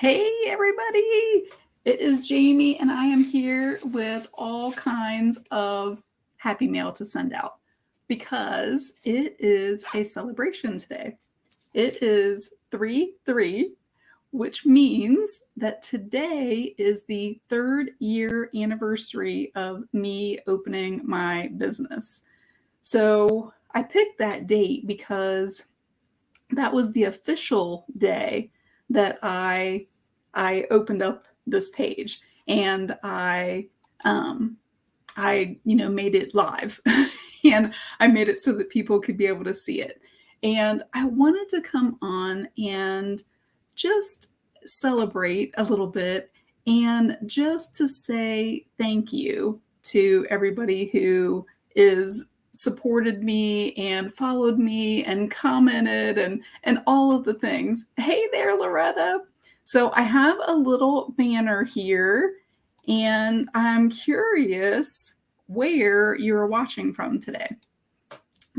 Hey, everybody. It is Jamie, and I am here with all kinds of happy mail to send out because it is a celebration today. It is 3/3, which means that today is the 3rd-year anniversary of me opening my business. So I picked that date because that was the official day that I opened up this page and I made it live and I made it so that people could be able to see it. And I wanted to come on and just celebrate a little bit and just to say thank you to everybody who is supported me and followed me and commented and all of the things. Hey there, Loretta. So I have a little banner here and I'm curious where you're watching from today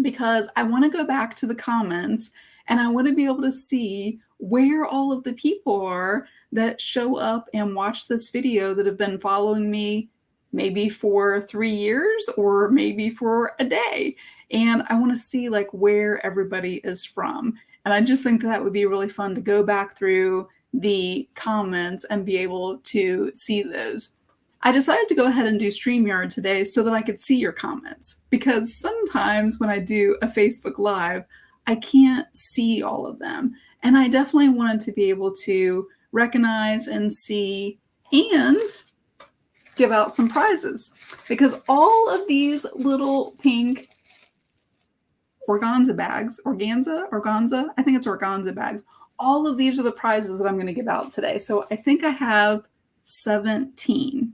because I want to go back to the comments and I want to be able to see where all of the people are that show up and watch this video that have been following me maybe for 3 years or maybe for a day. And I want to see like where everybody is from. And I just think that would be really fun to go back through the comments and be able to see those. I decided to go ahead and do StreamYard today so that I could see your comments because sometimes when I do a Facebook Live, I can't see all of them. And I definitely wanted to be able to recognize and see and give out some prizes because all of these little pink organza bags, organza, I think it's organza bags. All of these are the prizes that I'm going to give out today. So I think I have 17.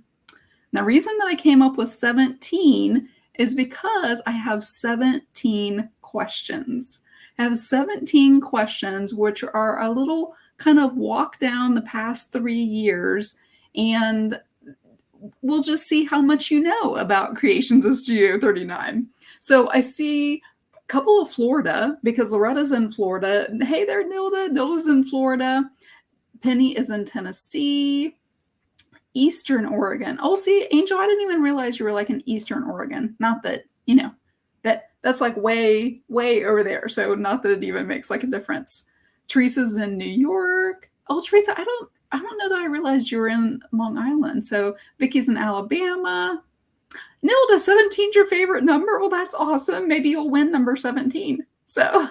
Now, the reason that I came up with 17 is because I have 17 questions. I have 17 questions, which are a little kind of walk down the past 3 years, and we'll just see how much you know about Creations of Studio 39. So I see a couple of Florida because Loretta's in Florida. Hey there, Nilda. Nilda's in Florida. Penny is in Tennessee. Eastern Oregon. Oh, see, Angel, I didn't even realize you were like in Eastern Oregon. Not that, that's like way, way over there. So not that it even makes like a difference. Teresa's in New York. Oh, Teresa, I don't know that I realized you were in Long Island. So Vicky's in Alabama. Nilda, 17's your favorite number? Well, that's awesome. Maybe you'll win number 17. So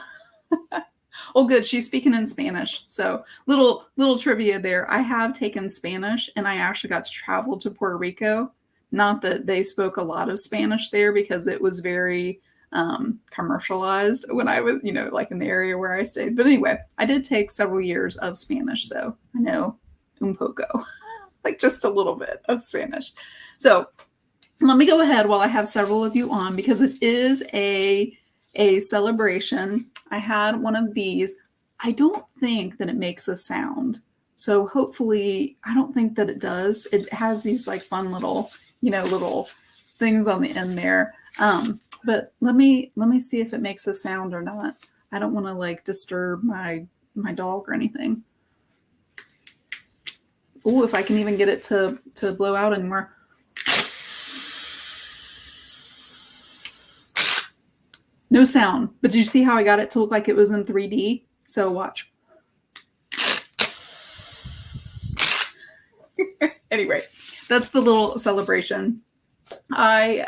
oh, good. She's speaking in Spanish. So little trivia there. I have taken Spanish and I actually got to travel to Puerto Rico. Not that they spoke a lot of Spanish there because it was very commercialized when I was, like in the area where I stayed. But anyway, I did take several years of Spanish. So I know un poco, like just a little bit of Spanish. So let me go ahead while I have several of you on because it is a celebration. I had one of these. I don't think that it makes a sound. So hopefully, I don't think that it does. It has these like fun little, little things on the end there. But let me see if it makes a sound or not. I don't want to like disturb my dog or anything. Oh, if I can even get it to blow out anymore. No sound, but did you see how I got it to look like it was in 3D? So watch. Anyway, that's the little celebration. I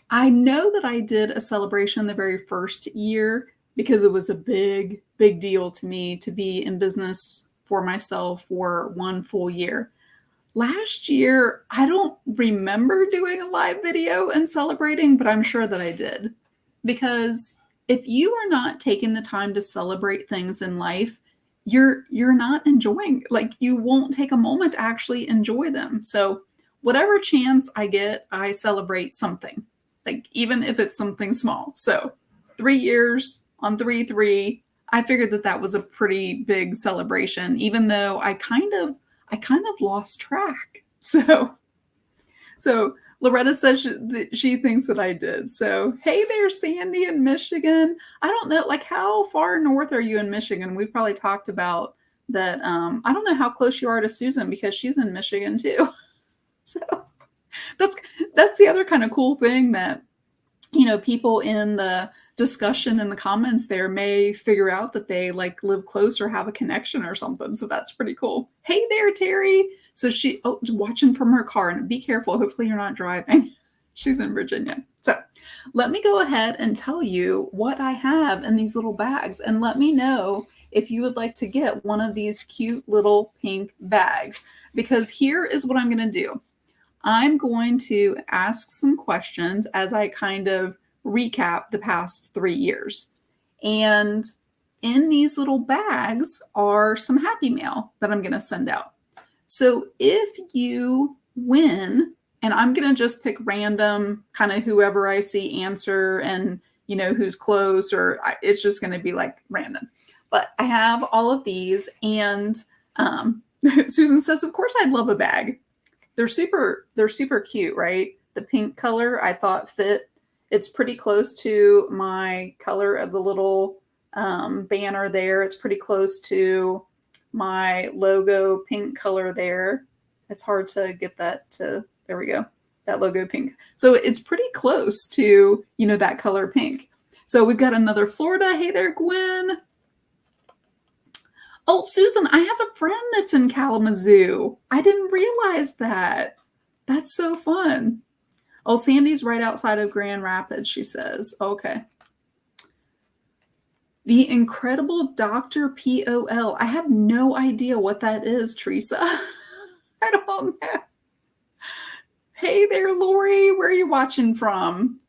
know that I did a celebration the very first year because it was a big, big deal to me to be in business for myself for 1 full year. Last year, I don't remember doing a live video and celebrating, but I'm sure that I did. Because if you are not taking the time to celebrate things in life, you're not enjoying, like you won't take a moment to actually enjoy them. So whatever chance I get, I celebrate something, like even if it's something small. So 3 years on 3/3, I figured that was a pretty big celebration, even though I kind of lost track. So Loretta says she thinks that I did. So hey there, Sandy in Michigan. I don't know, like how far north are you in Michigan? We've probably talked about that I don't know how close you are to Susan because she's in Michigan too. So that's the other kind of cool thing that, people in the discussion in the comments there may figure out that they like live close or have a connection or something. So that's pretty cool. Hey there, Terry. So watching from her car, and be careful. Hopefully you're not driving. She's in Virginia. So let me go ahead and tell you what I have in these little bags, and let me know if you would like to get one of these cute little pink bags, because here is what I'm going to do. I'm going to ask some questions as I kind of recap the past 3 years. And in these little bags are some Happy Mail that I'm going to send out. So if you win, and I'm going to just pick random, kind of whoever I see answer, and who's close, or it's just going to be like random. But I have all of these, and Susan says, of course I'd love a bag. They're super cute, right? The pink color I thought fit. It's pretty close to my color of the little banner there. It's pretty close to my logo pink color there. It's hard to get that to, there we go, that logo pink. So it's pretty close to, that color pink. So we've got another Florida. Hey there, Gwen. Oh, Susan, I have a friend that's in Kalamazoo. I didn't realize that. That's so fun. Oh, Sandy's right outside of Grand Rapids, she says. Okay. The Incredible Dr. Pol. I have no idea what that is, Teresa. I don't know. Hey there, Lori. Where are you watching from?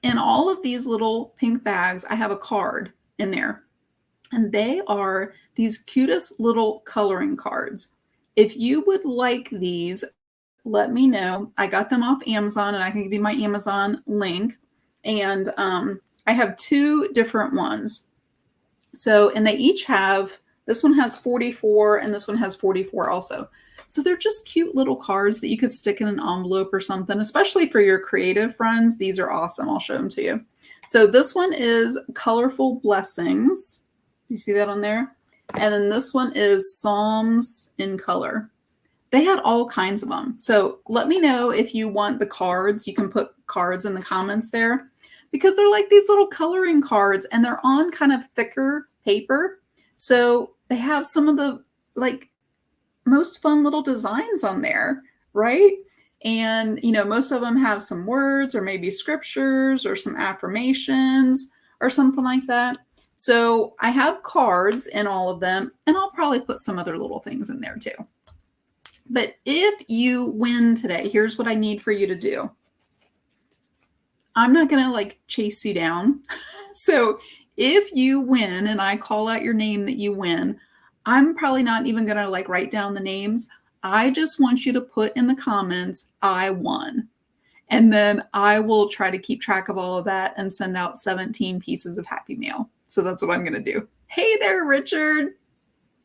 In all of these little pink bags, I have a card in there. And they are these cutest little coloring cards. If you would like these, let me know. I got them off Amazon, and I can give you my Amazon link. And I have 2 different ones. So, and they each have, this one has 44 and this one has 44 also. So they're just cute little cards that you could stick in an envelope or something, especially for your creative friends. These are awesome. I'll show them to you. So this one is Colorful Blessings. You see that on there? And then this one is Psalms in Color. They had all kinds of them. So let me know if you want the cards. You can put cards in the comments there, because they're like these little coloring cards, and they're on kind of thicker paper. So they have some of the like most fun little designs on there, right? And, most of them have some words or maybe scriptures or some affirmations or something like that. So I have cards in all of them, and I'll probably put some other little things in there too. But if you win today, here's what I need for you to do. I'm not going to like chase you down. So if you win and I call out your name that you win, I'm probably not even going to like write down the names. I just want you to put in the comments, I won. And then I will try to keep track of all of that and send out 17 pieces of Happy Mail. So that's what I'm going to do. Hey there, Richard.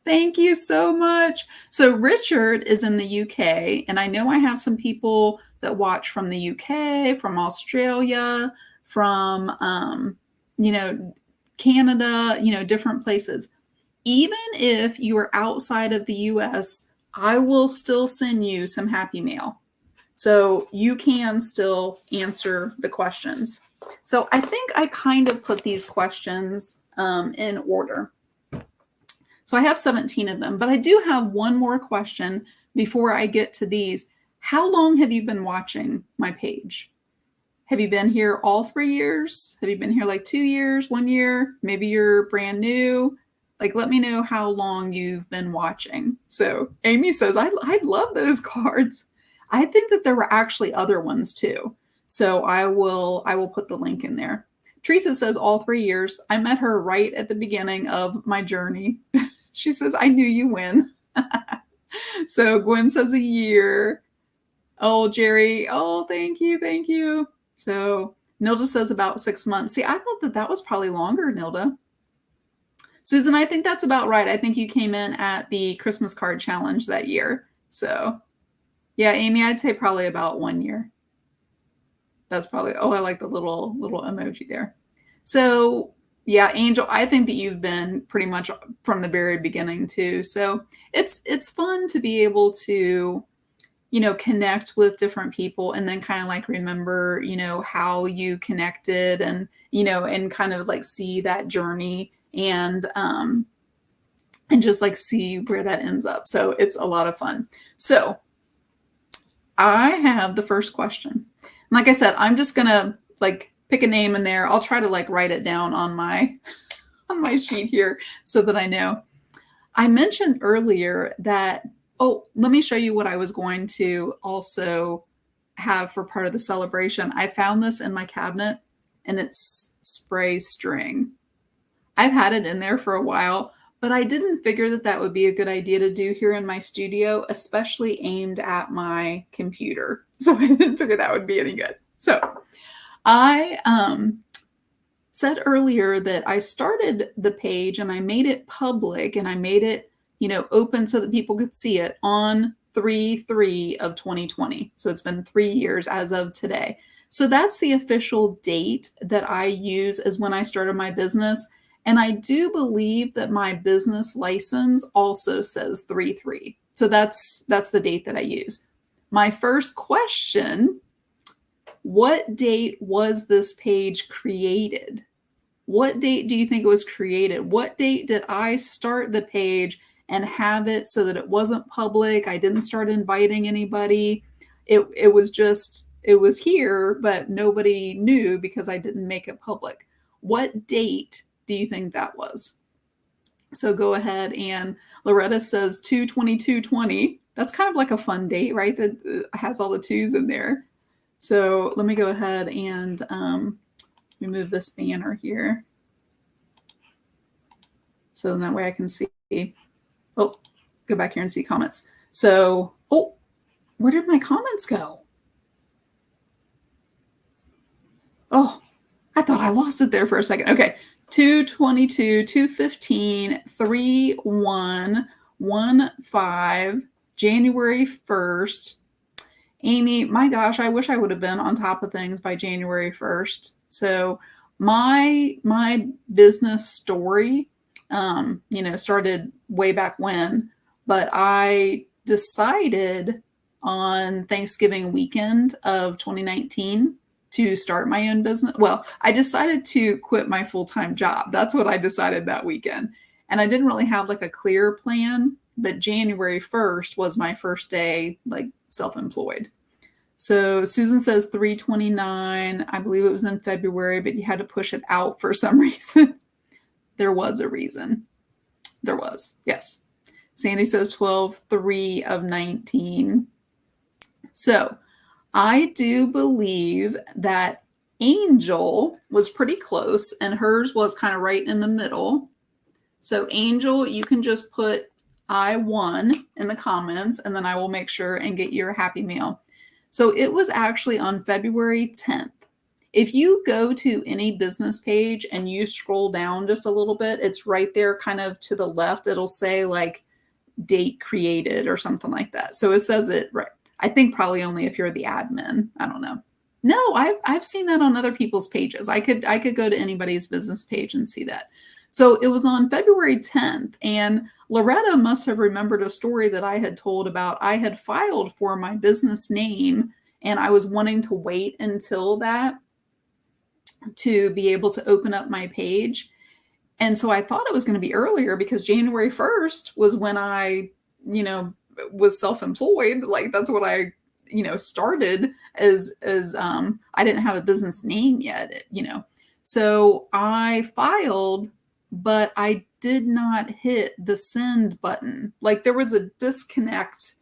Thank you so much. So Richard is in the UK, and I know I have some people that watch from the UK, from Australia, from, Canada, different places. Even if you are outside of the US, I will still send you some Happy Mail. So you can still answer the questions. So I think I kind of put these questions in order. So I have 17 of them, but I do have one more question before I get to these. How long have you been watching my page? Have you been here all 3 years? Have you been here like 2 years, 1 year? Maybe you're brand new. Like, let me know how long you've been watching. So Amy says, I'd love those cards. I think that there were actually other ones too. So I will put the link in there. Teresa says all 3 years. I met her right at the beginning of my journey. She says, I knew you win. So Gwen says a year. Oh, Jerry. Oh, thank you. Thank you. So Nilda says about 6 months. See, I thought that was probably longer, Nilda. Susan, I think that's about right. I think you came in at the Christmas card challenge that year. So yeah, Amy, I'd say probably about 1 year. That's probably, oh, I like the little emoji there. So Yeah, Angel, I think that you've been pretty much from the very beginning too. So it's fun to be able to, connect with different people and then kind of like remember, how you connected and kind of like see that journey and just like see where that ends up. So it's a lot of fun. So I have the first question. Like I said, I'm just gonna like pick a name in there. I'll try to like write it down on my on my sheet here so that I know. I mentioned earlier that, oh, let me show you what I was going to also have for part of the celebration. I found this in my cabinet and it's spray string. I've had it in there for a while, but I didn't figure that that would be a good idea to do here in my studio, especially aimed at my computer. So I didn't figure that would be any good. So I said earlier that I started the page and I made it public and I made it, open so that people could see it on 3/3 of 2020. So it's been 3 years as of today. So that's the official date that I use as when I started my business. And I do believe that my business license also says 3/3. So that's the date that I use. My first question, what date was this page created? What date do you think it was created? What date did I start the page and have it so that it wasn't public? I didn't start inviting anybody. It was just, it was here, but nobody knew because I didn't make it public. What date do you think that was? So go ahead, and Loretta says 2/22/20. That's kind of like a fun date, right? That has all the twos in there. So let me go ahead and remove this banner here. So then that way I can see. Oh, go back here and see comments. So, oh, where did my comments go? Oh, I thought I lost it there for a second. Okay. 2/22, 2/15, 3/1, 1/5, January 1st. Amy, my gosh, I wish I would have been on top of things by January 1st. So my business story, started way back when, but I decided on Thanksgiving weekend of 2019 to start my own business. Well, I decided to quit my full-time job. That's what I decided that weekend. And I didn't really have like a clear plan, but January 1st was my first day like self-employed. So Susan says 3/29. I believe it was in February, but you had to push it out for some reason. There was a reason. There was, yes. Sandy says 12/3 of 19. So I do believe that Angel was pretty close and hers was kind of right in the middle. So Angel, you can just put I won in the comments and then I will make sure and get your happy meal. So it was actually on February 10th. If you go to any business page and you scroll down just a little bit, it's right there kind of to the left. It'll say like date created or something like that. So it says it right. I think probably only if you're the admin. I don't know. No, I've seen that on other people's pages. I could go to anybody's business page and see that. So it was on February 10th, and Loretta must have remembered a story that I had told about. I had filed for my business name, and I was wanting to wait until that to be able to open up my page. And so I thought it was going to be earlier because January 1st was when I, was self-employed. Like that's what I, started as I didn't have a business name yet, So I filed, but I did not hit the send button. Like there was a disconnect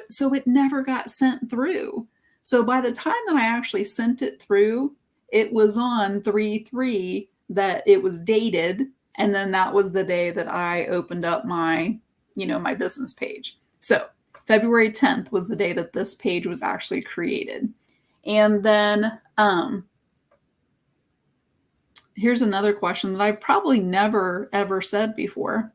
so it never got sent through. So by the time that I actually sent it through, it was on 3/3 that it was dated. And then that was the day that I opened up my, my business page. So February 10th was the day that this page was actually created. And then here's another question that I've probably never, ever said before.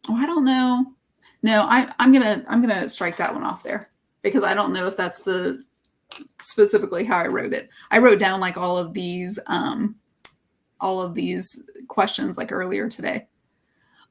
Oh, I don't know. No, I'm gonna strike that one off there because I don't know if that's the specifically how I wrote it. I wrote down like all of these all of these questions like earlier today.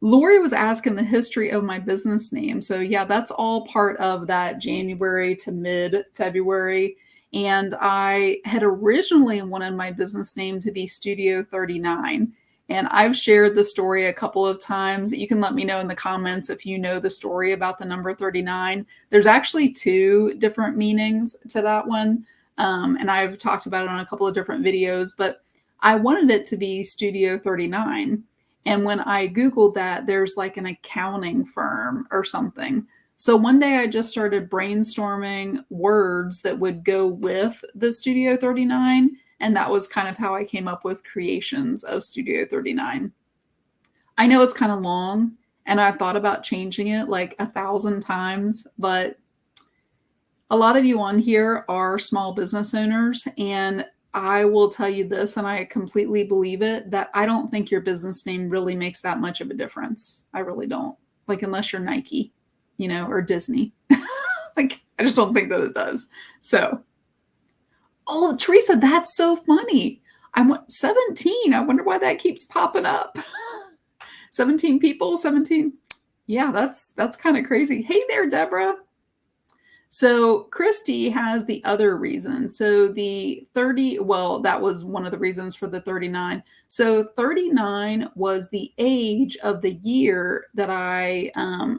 Lori was asking the history of my business name. So yeah, that's all part of that January to mid-February. And I had originally wanted my business name to be Studio 39. And I've shared the story a couple of times. You can let me know in the comments if you know the story about the number 39. There's actually two different meanings to that one. And I've talked about it on a couple of different videos, but I wanted it to be Studio 39. And when I Googled that, there's like an accounting firm or something. So one day I just started brainstorming words that would go with the Studio 39. And that was kind of how I came up with creations of Studio 39. I know it's kind of long and I've thought about changing it like 1,000 times, but a lot of you on here are small business owners, and I will tell you this, and I completely believe it, that I don't think your business name really makes that much of a difference. I really don't. Like, unless you're Nike, or Disney. Like, I just don't think that it does. So, oh, Teresa, that's so funny. I'm 17. I wonder why that keeps popping up. 17 people, 17. Yeah, that's kind of crazy. Hey there, Deborah. So Christy has the other reason. So the 30, well, that was one of the reasons for the 39. So 39 was the age of the year that I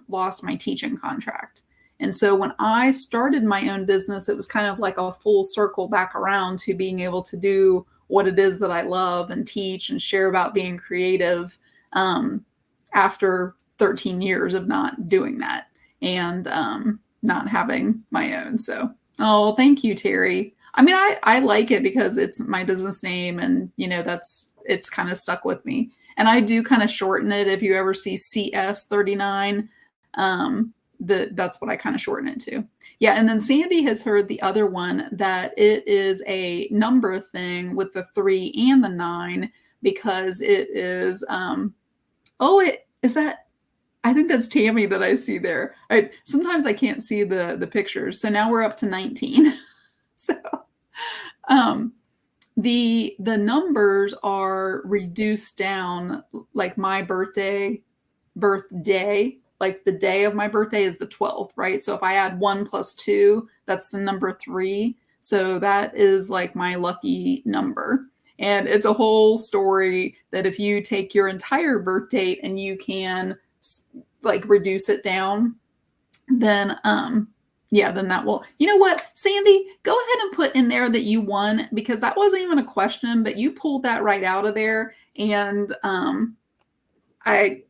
lost my teaching contract. And so when I started my own business, it was kind of like a full circle back around to being able to do what it is that I love and teach and share about being creative after 13 years of not doing that. And not having my own. So, oh, thank you, Terry. I mean, I like it because it's my business name and, it's kind of stuck with me. And I do kind of shorten it. If you ever see CS39, that's what I kind of shorten it to. Yeah. And then Sandy has heard the other one that it is a number thing with the 3 and the 9 because it is, I think that's Tammy that I see there. Sometimes I can't see the pictures. So now we're up to 19. So the numbers are reduced down, like my birthday, like the day of my birthday is the 12th, right? So if I add 1 plus 2, that's the number 3. So that is like my lucky number. And it's a whole story that if you take your entire birth date and you can like reduce it down, then then that will, you know what, Sandy, go ahead and put in there that you won, because that wasn't even a question, but you pulled that right out of there. And I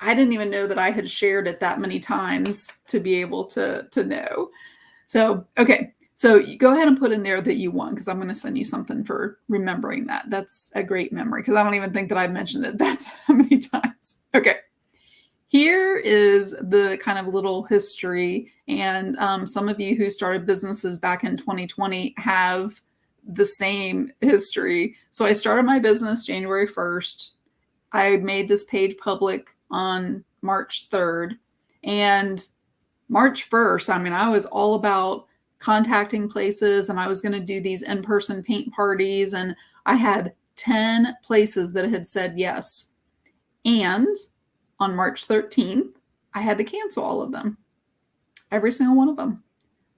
didn't even know that I had shared it that many times to be able to know. So, okay. So you go ahead and put in there that you won, because I'm going to send you something for remembering that. That's a great memory, because I don't even think that I've mentioned it that's how many times. Okay. Here is the kind of little history. And some of you who started businesses back in 2020 have the same history. So I started my business January 1st. I made this page public on March 3rd. And March 1st, I mean, I was all about contacting places, and I was going to do these in-person paint parties. And I had 10 places that had said yes. And on March 13th, I had to cancel all of them, every single one of them,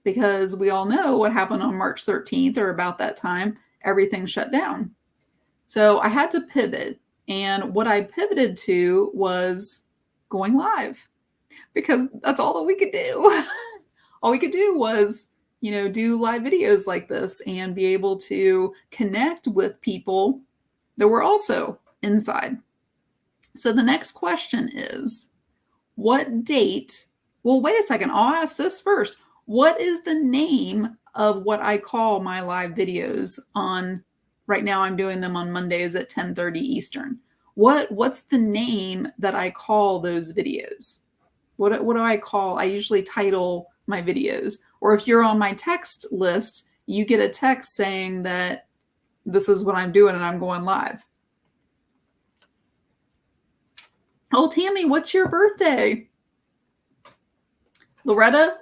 because we all know what happened on March 13th or about that time. Everything shut down. So I had to pivot. And what I pivoted to was going live, because that's all that we could do. All we could do was, do live videos like this and be able to connect with people that were also inside. So the next question is, what date? Well, wait a second. I'll ask this first. What is the name of what I call my live videos on? Right now I'm doing them on Mondays at 10:30 Eastern. What's the name that I call those videos? What do I call? I usually title my videos. Or if you're on my text list, you get a text saying that this is what I'm doing and I'm going live. Oh, Tammy, what's your birthday? Loretta,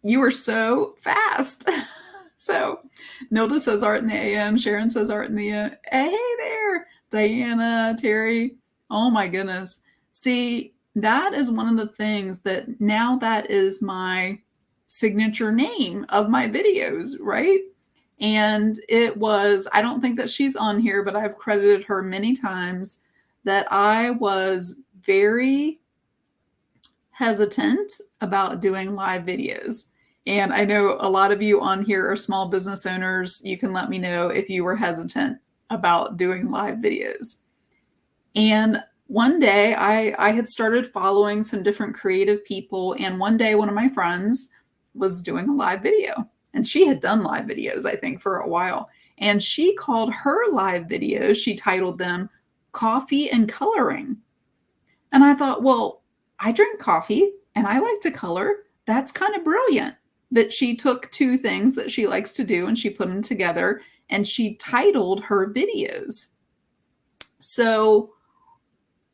you are so fast. So Nilda says art in the AM. Sharon says art in the AM. Hey there. Diana, Terry. Oh my goodness. See, that is one of the things that now that is my signature name of my videos, right? And it was, I don't think that she's on here, but I've credited her many times that I was very hesitant about doing live videos. And I know a lot of you on here are small business owners. You can let me know if you were hesitant about doing live videos. And one day I had started following some different creative people. And one day one of my friends was doing a live video. And she had done live videos, I think, for a while. And she called her live videos, she titled them Coffee and Coloring. And I thought, well, I drink coffee and I like to color. That's kind of brilliant that she took two things that she likes to do and she put them together and she titled her videos. So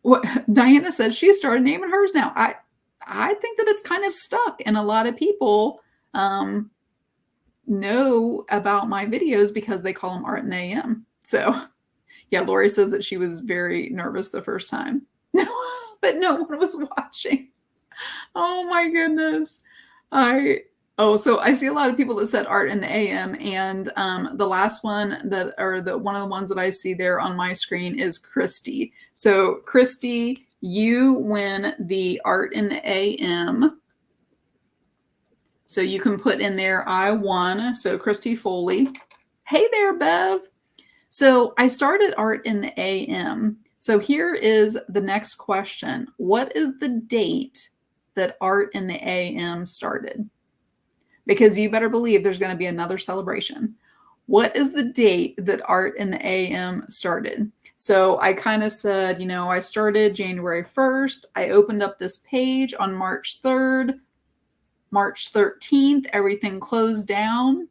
what Diana said, she started naming hers now. I think that it's kind of stuck, and a lot of people know about my videos because they call them Art in the AM. So yeah, Lori says that she was very nervous the first time. No, but no one was watching. Oh my goodness. So I see a lot of people that said Art in the AM, and the last one that, or the one of the ones that I see there on my screen is Christy. So Christy, you win the Art in the AM. So you can put in there, I won. So Christy Foley. Hey there, Bev. So I started Art in the AM. So here is the next question. What is the date that Art in the AM started? Because you better believe there's going to be another celebration. What is the date that Art in the AM started? So I kind of said, I started January 1st. I opened up this page on March 3rd. March 13th, everything closed down.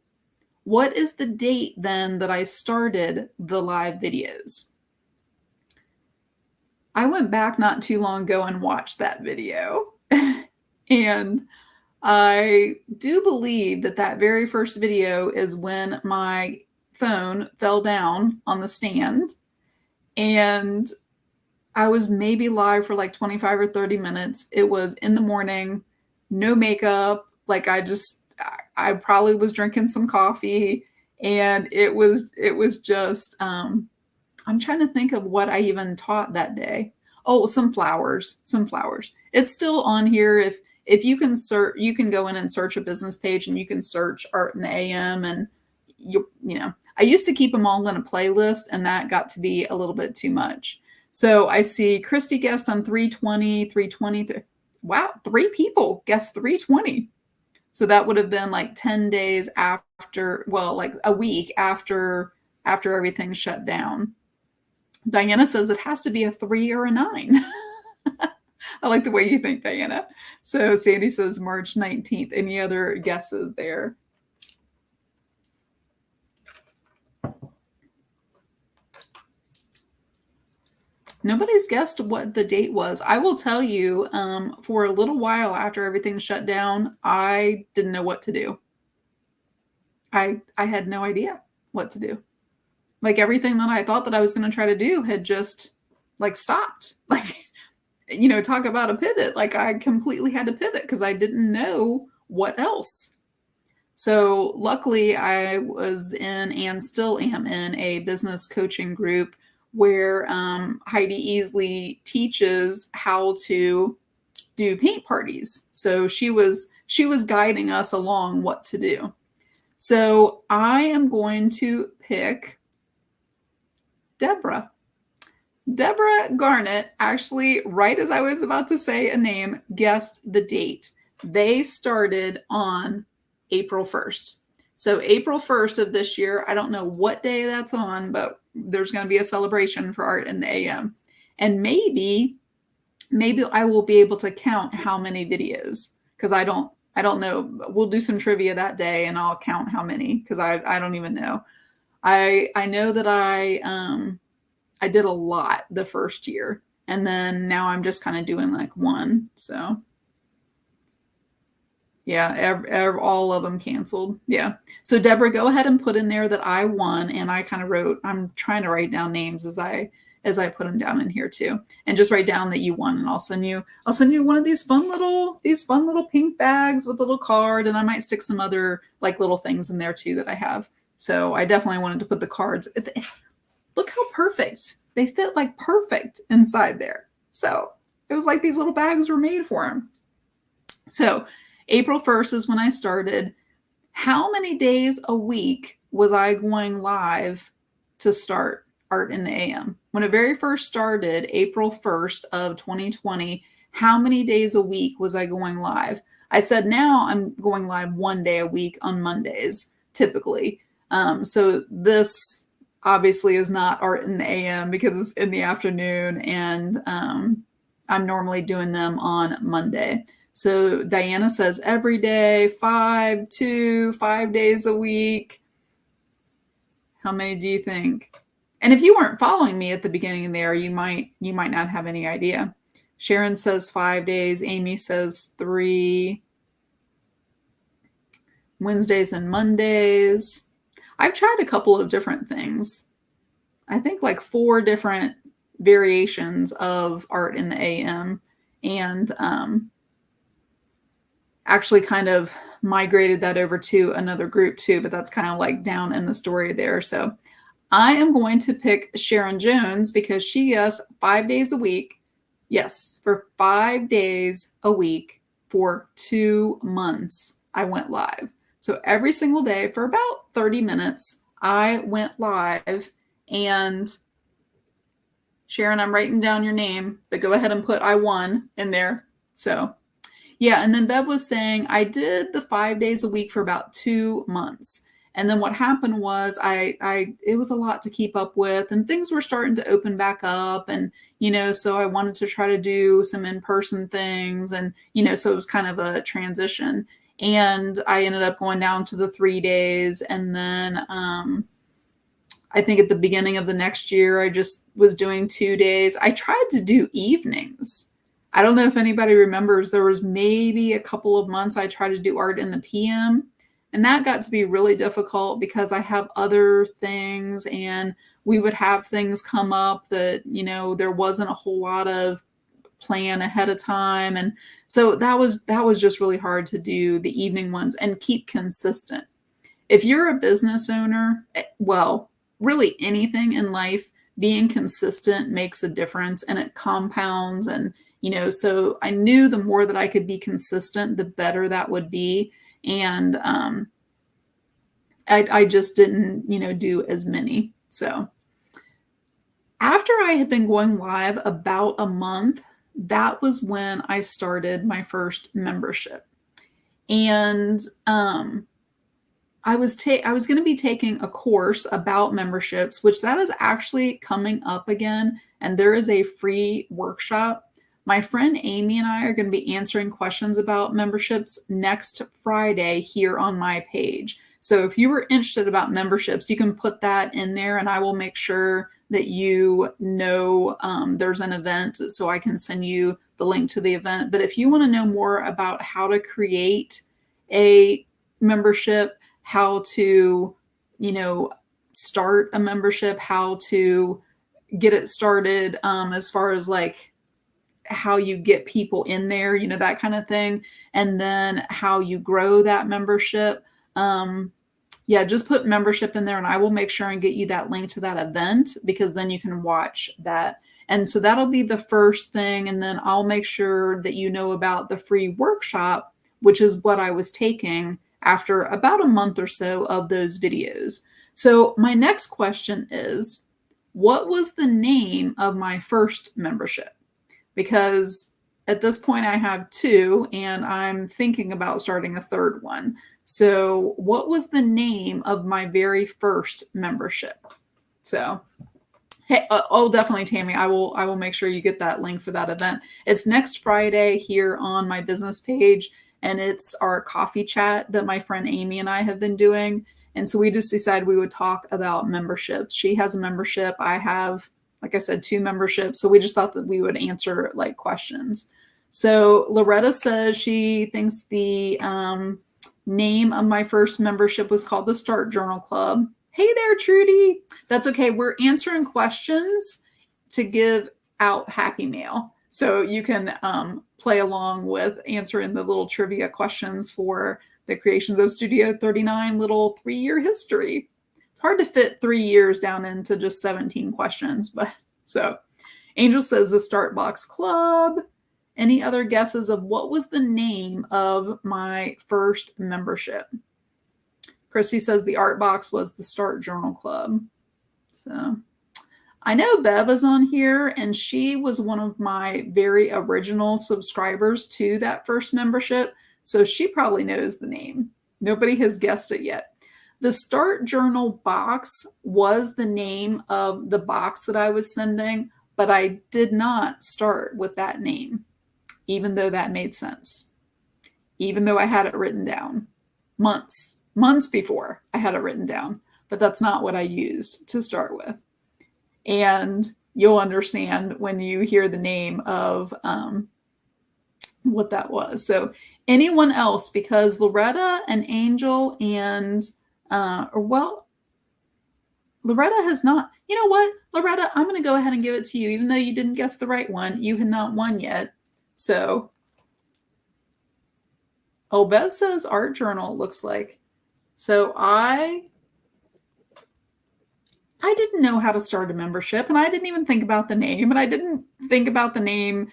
What is the date then that I started the live videos? I went back not too long ago and watched that video. And I do believe that that very first video is when my phone fell down on the stand. And I was maybe live for like 25 or 30 minutes. It was in the morning, no makeup. Like I probably was drinking some coffee, and it was just, I'm trying to think of what I even taught that day. Oh, some flowers. It's still on here. If you can search, you can go in and search a business page and you can search Art in the AM, and I used to keep them all in a playlist, and that got to be a little bit too much. So I see Christy guessed on 320. Wow, 3 people guessed 320. So that would have been like 10 days after, well, like a week after everything shut down. Diana says it has to be a 3 or a 9. I like the way you think, Diana. So Sandy says March 19th. Any other guesses there? Nobody's guessed what the date was. I will tell you, for a little while after everything shut down, I didn't know what to do. I had no idea what to do. Like everything that I thought that I was going to try to do had just like stopped. Like, talk about a pivot. Like I completely had to pivot because I didn't know what else. So luckily I was in and still am in a business coaching group where Heidi Easley teaches how to do paint parties. So she was guiding us along what to do. So I am going to pick Deborah. Deborah Garnett, actually, right as I was about to say a name, guessed the date. They started on April 1st. So April 1st of this year, I don't know what day that's on, but there's going to be a celebration for Art in the AM. And maybe I will be able to count how many videos, because I don't know. We'll do some trivia that day and I'll count how many, because I don't even know. I know that I did a lot the first year, and then now I'm just kind of doing like one. So yeah, all of them canceled. Yeah. So Deborah, go ahead and put in there that I won. And I kind of wrote, I'm trying to write down names as I as I put them down in here too. And just write down that you won, and I'll send you one of these fun little pink bags with a little card, and I might stick some other like little things in there too that I have. So I definitely wanted to put the cards. Look how perfect. They fit like perfect inside there. So it was like these little bags were made for them. So April 1st is when I started. How many days a week was I going live to start Art in the AM? When it very first started, April 1st of 2020, how many days a week was I going live? I said now I'm going live 1 day a week on Mondays, typically. So this obviously is not Art in the AM because it's in the afternoon, and I'm normally doing them on Monday. So Diana says every day, 5 days a week. How many do you think? And if you weren't following me at the beginning there, you might not have any idea. Sharon says 5 days. Amy says 3. Wednesdays and Mondays. I've tried a couple of different things. I think like 4 different variations of Art in the AM, and actually kind of migrated that over to another group too, but that's kind of like down in the story there. So I am going to pick Sharon Jones because she guessed 5 days a week. Yes, for 5 days a week for 2 months, I went live. So every single day for about 30 minutes, I went live. And Sharon, I'm writing down your name, but go ahead and put I won in there. So yeah, and then Bev was saying I did the 5 days a week for about 2 months. And then what happened was it was a lot to keep up with, and things were starting to open back up, and so I wanted to try to do some in-person things, and so it was kind of a transition. And I ended up going down to the 3 days, and then I think at the beginning of the next year, I just was doing 2 days. I tried to do evenings. I don't know if anybody remembers, there was maybe a couple of months I tried to do Art in the PM, and that got to be really difficult because I have other things, and we would have things come up that, there wasn't a whole lot of plan ahead of time. And so that was just really hard to do the evening ones and keep consistent. If you're a business owner, well, really anything in life, being consistent makes a difference, and it compounds. And so I knew the more that I could be consistent, the better that would be. And I just didn't, do as many. So after I had been going live about a month, that was when I started my first membership. And I was going to be taking a course about memberships, which that is actually coming up again. And there is a free workshop. My friend Amy and I are going to be answering questions about memberships next Friday here on my page. So if you were interested about memberships, you can put that in there, and I will make sure that there's an event, so I can send you the link to the event. But if you want to know more about how to create a membership, how to, start a membership, how to get it started, as far as like how you get people in there, that kind of thing, and then how you grow that membership. Just put membership in there, and I will make sure and get you that link to that event, because then you can watch that. And so that'll be the first thing. And then I'll make sure that you know about the free workshop, which is what I was taking after about a month or so of those videos. So my next question is, what was the name of my first membership? Because at this point I have 2, and I'm thinking about starting a 3rd one. So what was the name of my very first membership? So, hey, definitely, Tammy, I will make sure you get that link for that event. It's next Friday here on my business page, and it's our coffee chat that my friend Amy and I have been doing. And so we just decided we would talk about memberships. She has a membership. I have, like I said, 2 memberships. So we just thought that we would answer like questions. So Loretta says she thinks the name of my first membership was called the Start Journal Club. Hey there, Trudy. That's okay. We're answering questions to give out Happy Mail. So you can play along with answering the little trivia questions for the Creations of Studio 39 little 3-year history. It's hard to fit 3 years down into just 17 questions, but so Angel says the Start Box Club. Any other guesses of what was the name of my first membership? Christy says the Art Box was the Start Journal Club. So I know Bev is on here, and she was one of my very original subscribers to that first membership. So she probably knows the name. Nobody has guessed it yet. The Start Journal box was the name of the box that I was sending, but I did not start with that name, even though that made sense, even though I had it written down months before I had it written down, but that's not what I used to start with. And you'll understand when you hear the name of what that was. So anyone else, because Loretta and Angel and, Loretta has not, you know what, Loretta, I'm going to go ahead and give it to you, even though you didn't guess the right one. You had not won yet. So, oh, Bev says Art Journal looks like. So I didn't know how to start a membership, and I didn't even think about the name, and I didn't think about the name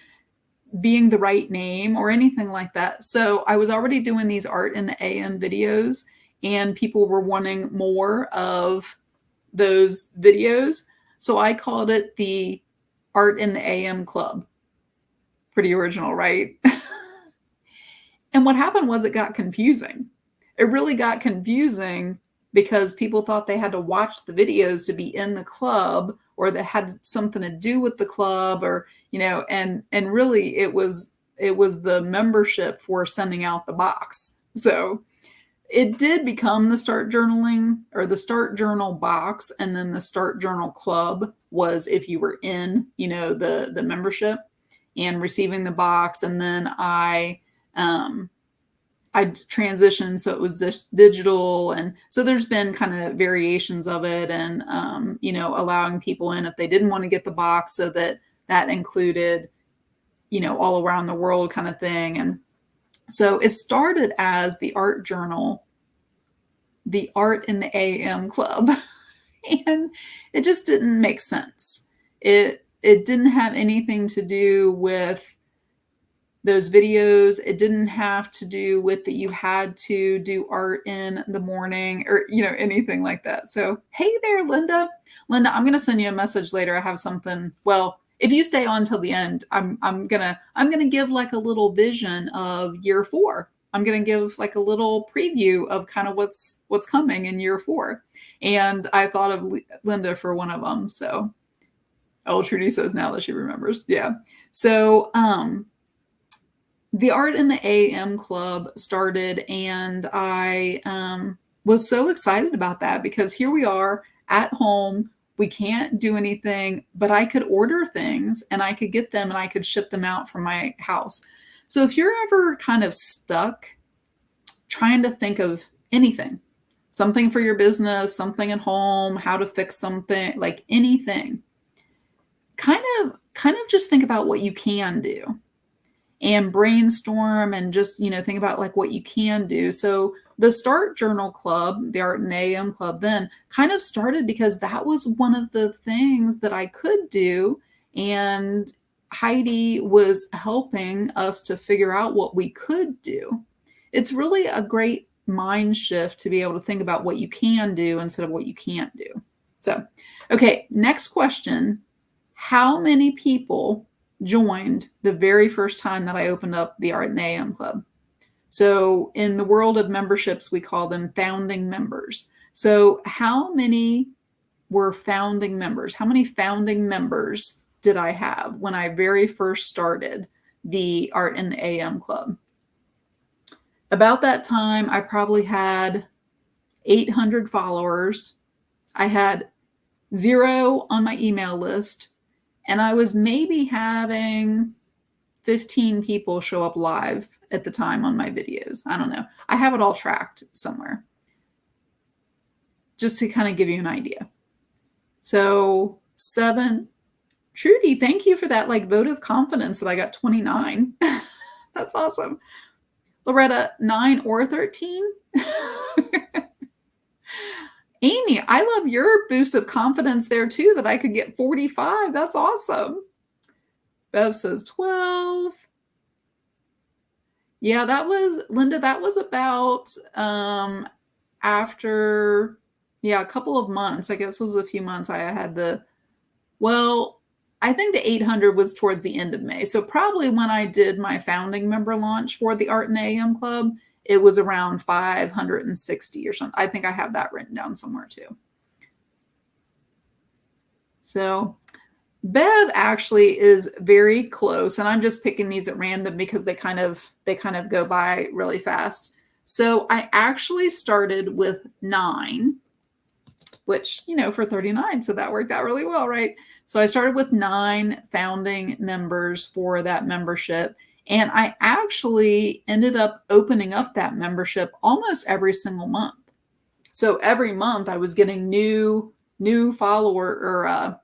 being the right name or anything like that. So I was already doing these Art in the AM videos, and people were wanting more of those videos. So I called it the Art in the AM Club. Pretty original, right? And what happened was it got confusing. It really got confusing because people thought they had to watch the videos to be in the club, or that had something to do with the club, or, you know, and really it was the membership for sending out the box. So it did become the Start Journaling, or the Start Journal box, and then the Start Journal Club was if you were in, you know, the membership and receiving the box. And then I transitioned, so it was digital, and so there's been kind of variations of it, and you know, allowing people in if they didn't want to get the box, so that included, you know, all around the world kind of thing. And so it started as the Art Journal, the Art in the AM Club, and it just didn't make sense. It didn't have anything to do with those videos. It didn't have to do with that you had to do art in the morning, or, you know, anything like that. So, hey there, Linda. Linda, I'm going to send you a message later. I have something. Well, if you stay on till the end, I'm going to give like a little vision of year 4. I'm going to give like a little preview of kind of what's coming in year 4. And I thought of Linda for one of them. So, oh, Trudy says now that she remembers. Yeah. So, the Art in the AM Club started, and I was so excited about that, because here we are at home. We can't do anything, but I could order things and I could get them and I could ship them out from my house. So if you're ever kind of stuck trying to think of anything, something for your business, something at home, how to fix something, like anything, kind of just think about what you can do and brainstorm, and just, you know, think about like what you can do. So the Start Journal Club, the Art in the AM Club, then kind of started because that was one of the things that I could do. And Heidi was helping us to figure out what we could do. It's really a great mind shift to be able to think about what you can do instead of what you can't do. So, okay, next question. How many people joined the very first time that I opened up the Art in the AM Club? So in the world of memberships, we call them founding members. So how many were founding members? How many founding members did I have when I very first started the Art in the AM Club? About that time, I probably had 800 followers. I had 0 on my email list, and I was maybe having 15 people show up live at the time on my videos. I don't know. I have it all tracked somewhere, just to kind of give you an idea. So 7 Trudy, thank you for that like vote of confidence that I got 29. That's awesome. Loretta, 9 or 13? Amy, I love your boost of confidence there too, that I could get 45. That's awesome. Bev says 12. Yeah, that was, Linda, that was about after, yeah, a couple of months. I guess it was a few months I had well, I think the 800 was towards the end of May. So probably when I did my founding member launch for the Art in the AM Club, it was around 560 or something. I think I have that written down somewhere too. So Bev actually is very close, and I'm just picking these at random because they kind of go by really fast. So I actually started with 9, which, for 39, so that worked out really well, right? So I started with 9 founding members for that membership, and I actually ended up opening up that membership almost every single month. So every month I was getting new follower or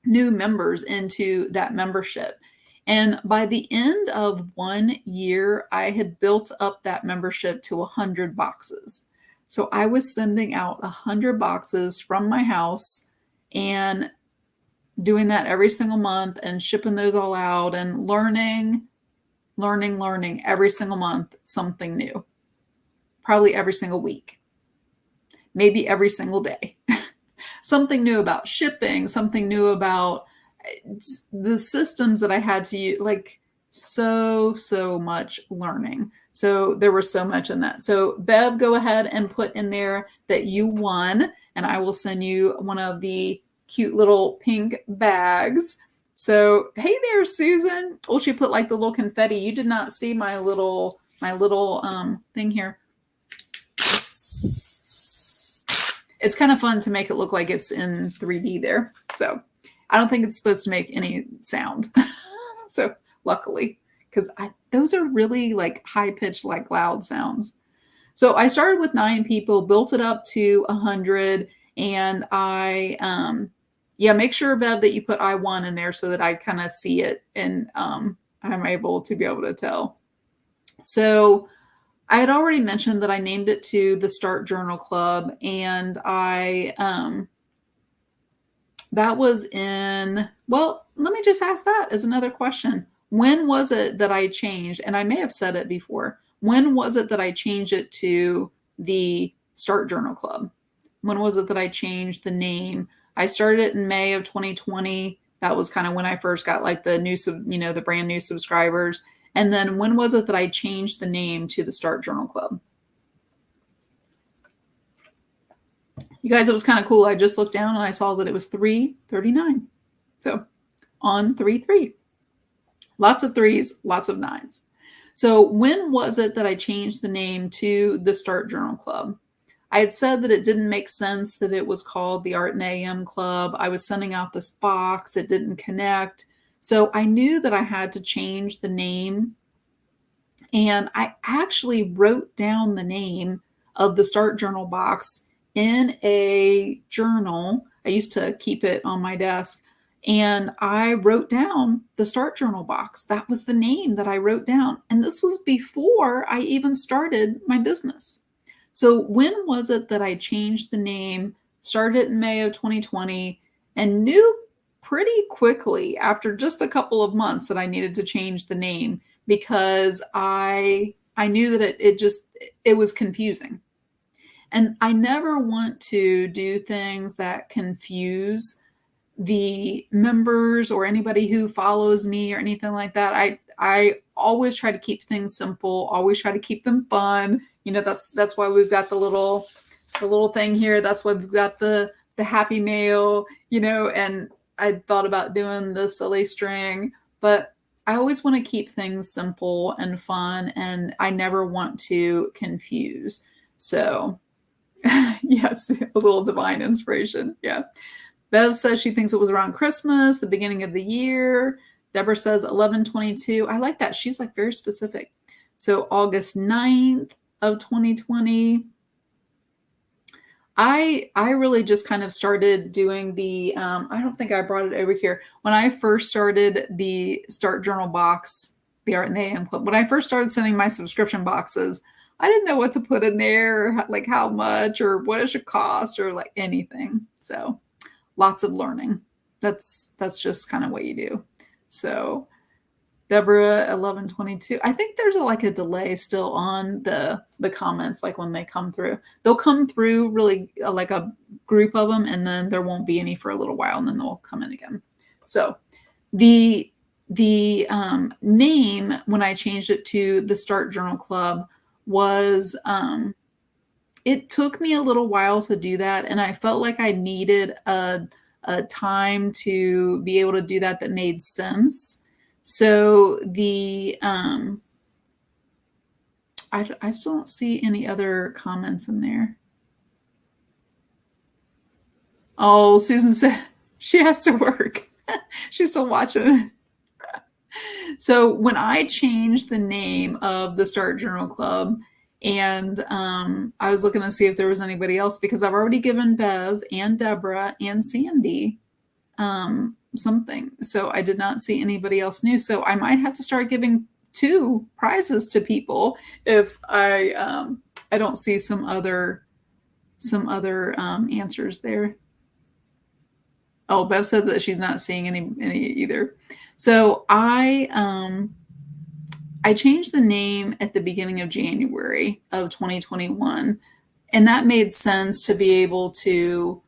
new members into that membership. And by the end of 1 year, I had built up that membership to 100 boxes. So I was sending out 100 boxes from my house and doing that every single month and shipping those all out and learning every single month something new. Probably every single week. Maybe every single day. Something new about shipping, something new about the systems that I had to use, like so much learning. So there was so much in that. So Bev, go ahead and put in there that you won, and I will send you one of the cute little pink bags. So hey there, Susan. Oh, she put like the little confetti. You did not see my little thing here. It's kind of fun to make it look like it's in 3D there. So I don't think it's supposed to make any sound. So luckily, because those are really like high-pitched, like loud sounds. So I started with 9 people, built it up to 100, and I, make sure, Bev, that you put I won in there so that I kind of see it and I'm able to be able to tell. So I had already mentioned that I named it to the Start Journal Club, and that was well, let me just ask that as another question. When was it that I changed? And I may have said it before. When was it that I changed it to the Start Journal Club? When was it that I changed the name? I started it in May of 2020. That was kind of when I first got like the new, the brand new subscribers. And then when was it that I changed the name to the Start Journal Club? You guys, it was kind of cool. I just looked down and I saw that it was 339. So on 3-3. Lots of 3s, lots of 9s. So when was it that I changed the name to the Start Journal Club? I had said that it didn't make sense that it was called the Art in AM Club. I was sending out this box. It didn't connect. So I knew that I had to change the name. And I actually wrote down the name of the Start Journal box in a journal. I used to keep it on my desk. And I wrote down the Start Journal box. That was the name that I wrote down. And this was before I even started my business. So when was it that I changed the name, started in May of 2020, and knew pretty quickly after just a couple of months that I needed to change the name because I knew that it was confusing. And I never want to do things that confuse the members or anybody who follows me or anything like that. I always try to keep things simple, always try to keep them fun. That's why we've got the little thing here. That's why we've got the happy mail, and I thought about doing the silly string, but I always want to keep things simple and fun, and I never want to confuse. So yes, a little divine inspiration. Yeah. Bev says she thinks it was around Christmas, the beginning of the year. Deborah says 11/22. I like that. She's like very specific. So August 9th of 2020. I really just kind of started doing the I don't think I brought it over here. When I first started the Start Journal box, the Art and AM Club, when I first started sending my subscription boxes, I didn't know what to put in there, or like how much or what it should cost or like anything. So lots of learning. That's just kind of what you do. So Deborah 1122. I think there's like a delay still on the comments, like when they come through. They'll come through really like a group of them, and then there won't be any for a little while, and then they'll come in again. So the name, when I changed it to the Start Journal Club, was it took me a little while to do that, and I felt like I needed a time to be able to do that made sense. So I still don't see any other comments in there. Oh, Susan said she has to work. She's still watching. So when I changed the name of the Start Journal Club, and I was looking to see if there was anybody else, because I've already given Bev and Deborah and Sandy something. So I did not see anybody else new. So I might have to start giving 2 prizes to people if I don't see some other answers there. Oh, Bev said that she's not seeing any either. So I changed the name at the beginning of January of 2021, and that made sense to be able to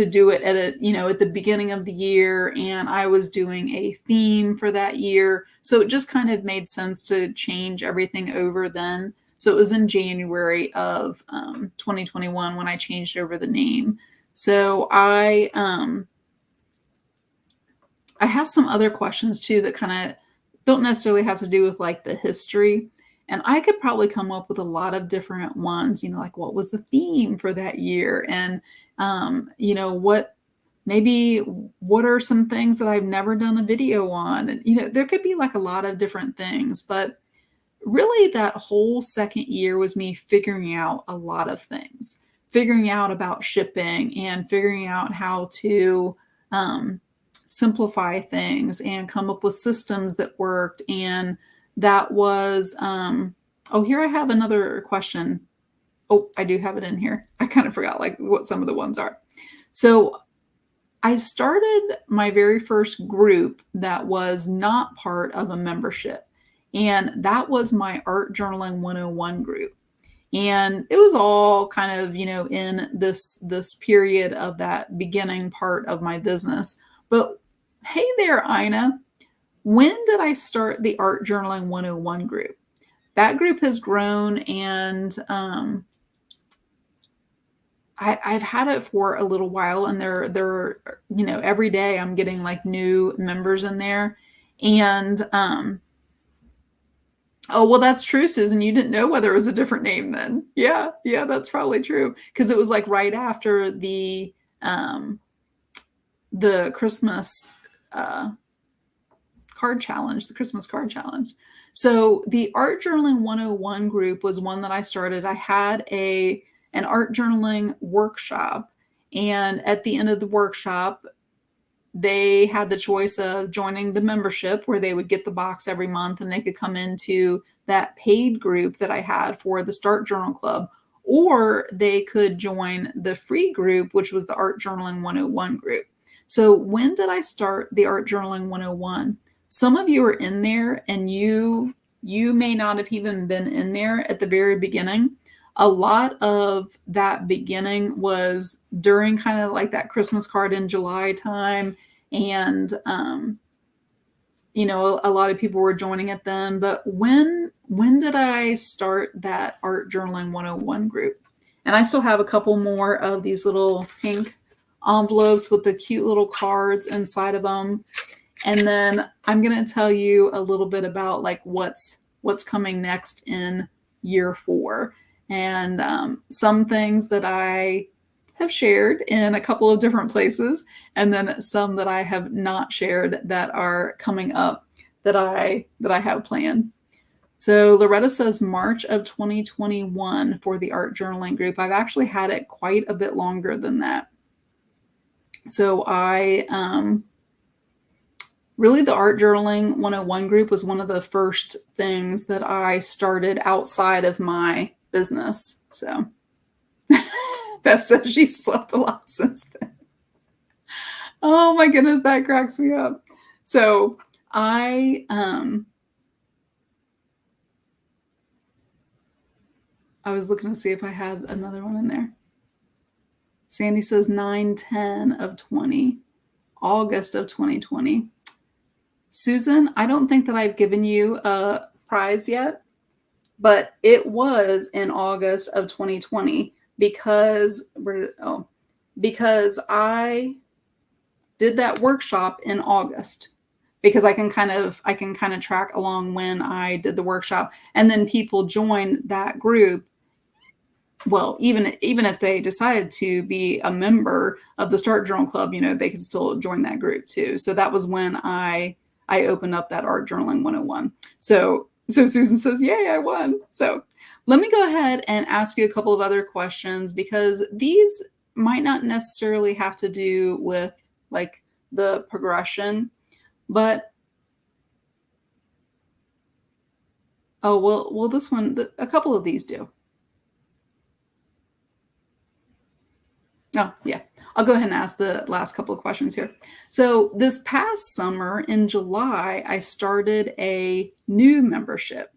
do it at the beginning of the year, and I was doing a theme for that year. So it just kind of made sense to change everything over then. So it was in January of 2021 when I changed over the name. So I have some other questions too that kind of don't necessarily have to do with like the history. And I could probably come up with a lot of different ones, like what was the theme for that year? And, what are some things that I've never done a video on? And, there could be like a lot of different things, but really that whole second year was me figuring out a lot of things, figuring out about shipping and figuring out how to, simplify things and come up with systems that worked. And that was, here I have another question. Oh, I do have it in here. I kind of forgot like what some of the ones are. So I started my very first group that was not part of a membership. And that was my Art Journaling 101 group. And it was all kind of, in this period of that beginning part of my business. But hey there, Ina. When did I start the Art Journaling 101 group? That group has grown, and I've had it for a little while, and they're every day I'm getting like new members in there. And oh, well, that's true, Susan. You didn't know whether it was a different name then. Yeah, that's probably true, because it was like right after the Christmas card challenge, the Christmas card challenge. So the Art Journaling 101 group was one that I started. I had an art journaling workshop, and at the end of the workshop, they had the choice of joining the membership, where they would get the box every month and they could come into that paid group that I had for the Start Journal Club, or they could join the free group, which was the Art Journaling 101 group. So when did I start the Art Journaling 101? Some of you are in there, and you may not have even been in there at the very beginning. A lot of that beginning was during kind of like that Christmas card in July time. And, a lot of people were joining it then. But when did I start that Art Journaling 101 group? And I still have a couple more of these little pink envelopes with the cute little cards inside of them. And then I'm going to tell you a little bit about like what's coming next in year 4. And some things that I have shared in a couple of different places, and then some that I have not shared that are coming up that I have planned. So Loretta says March of 2021 for the art journaling group. I've actually had it quite a bit longer than that. So really the art journaling 101 group was one of the first things that I started outside of my business. So Beth says she slept a lot since then. Oh my goodness, that cracks me up. So I was looking to see if I had another one in there. Sandy says 9/10 of 20, August of 2020. Susan, I don't think that I've given you a prize yet, but it was in August of 2020 because I did that workshop in August, because I can kind of track along when I did the workshop, and then people join that group. Well, even if they decided to be a member of the Start Journal Club, they can still join that group too. So that was when I opened up that art journaling 101. So Susan says, yay, I won. So let me go ahead and ask you a couple of other questions, because these might not necessarily have to do with like the progression, but well, this one, a couple of these do. Oh, yeah. I'll go ahead and ask the last couple of questions here. So this past summer in July, I started a new membership,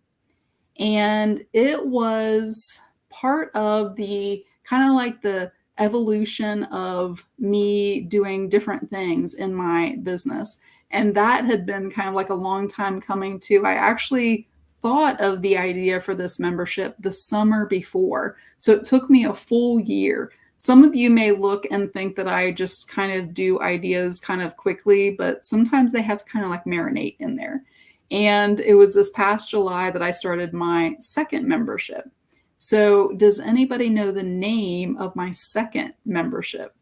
and it was part of the kind of like the evolution of me doing different things in my business. And that had been kind of like a long time coming too. I actually thought of the idea for this membership the summer before. So it took me a full year. Some of you may look and think that I just kind of do ideas kind of quickly, but sometimes they have to kind of like marinate in there. And it was this past July that I started my second membership. So does anybody know the name of my second membership?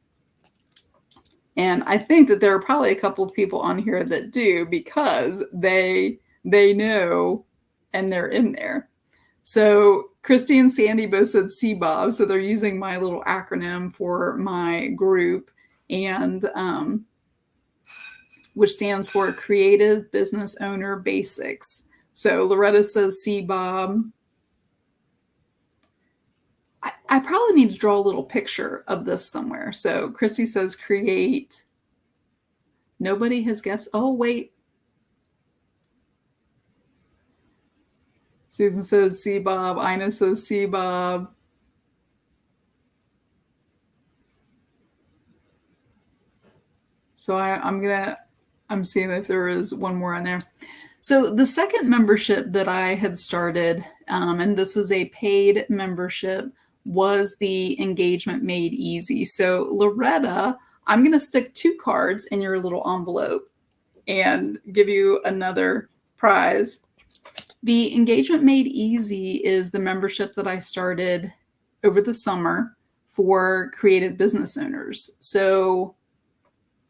And I think that there are probably a couple of people on here that do, because they know and they're in there. So Christy and Sandy both said CBOB, so they're using my little acronym for my group, and which stands for Creative Business Owner Basics. So Loretta says CBOB. I probably need to draw a little picture of this somewhere. So Christy says create. Nobody has guessed. Oh, wait. Susan says CBOB. Ina says CBOB. So I'm seeing if there is one more on there. So the second membership that I had started, and this is a paid membership, was the Engagement Made Easy. So Loretta, I'm going to stick 2 cards in your little envelope and give you another prize. The Engagement Made Easy is the membership that I started over the summer for creative business owners. So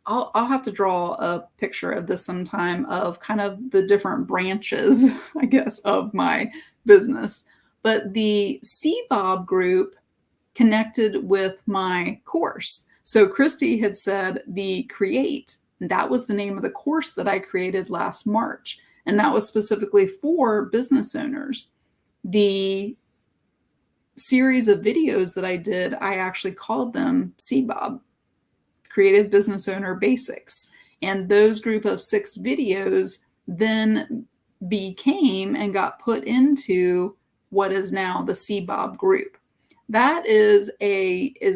I'll have to draw a picture of this sometime, of kind of the different branches, I guess, of my business. But the CBOB group connected with my course. So Christy had said the Create, that was the name of the course that I created last March. And that was specifically for business owners. The series of videos that I did, I actually called them CBOB, Creative Business Owner Basics. And those group of 6 videos then became and got put into what is now the CBOB group. That is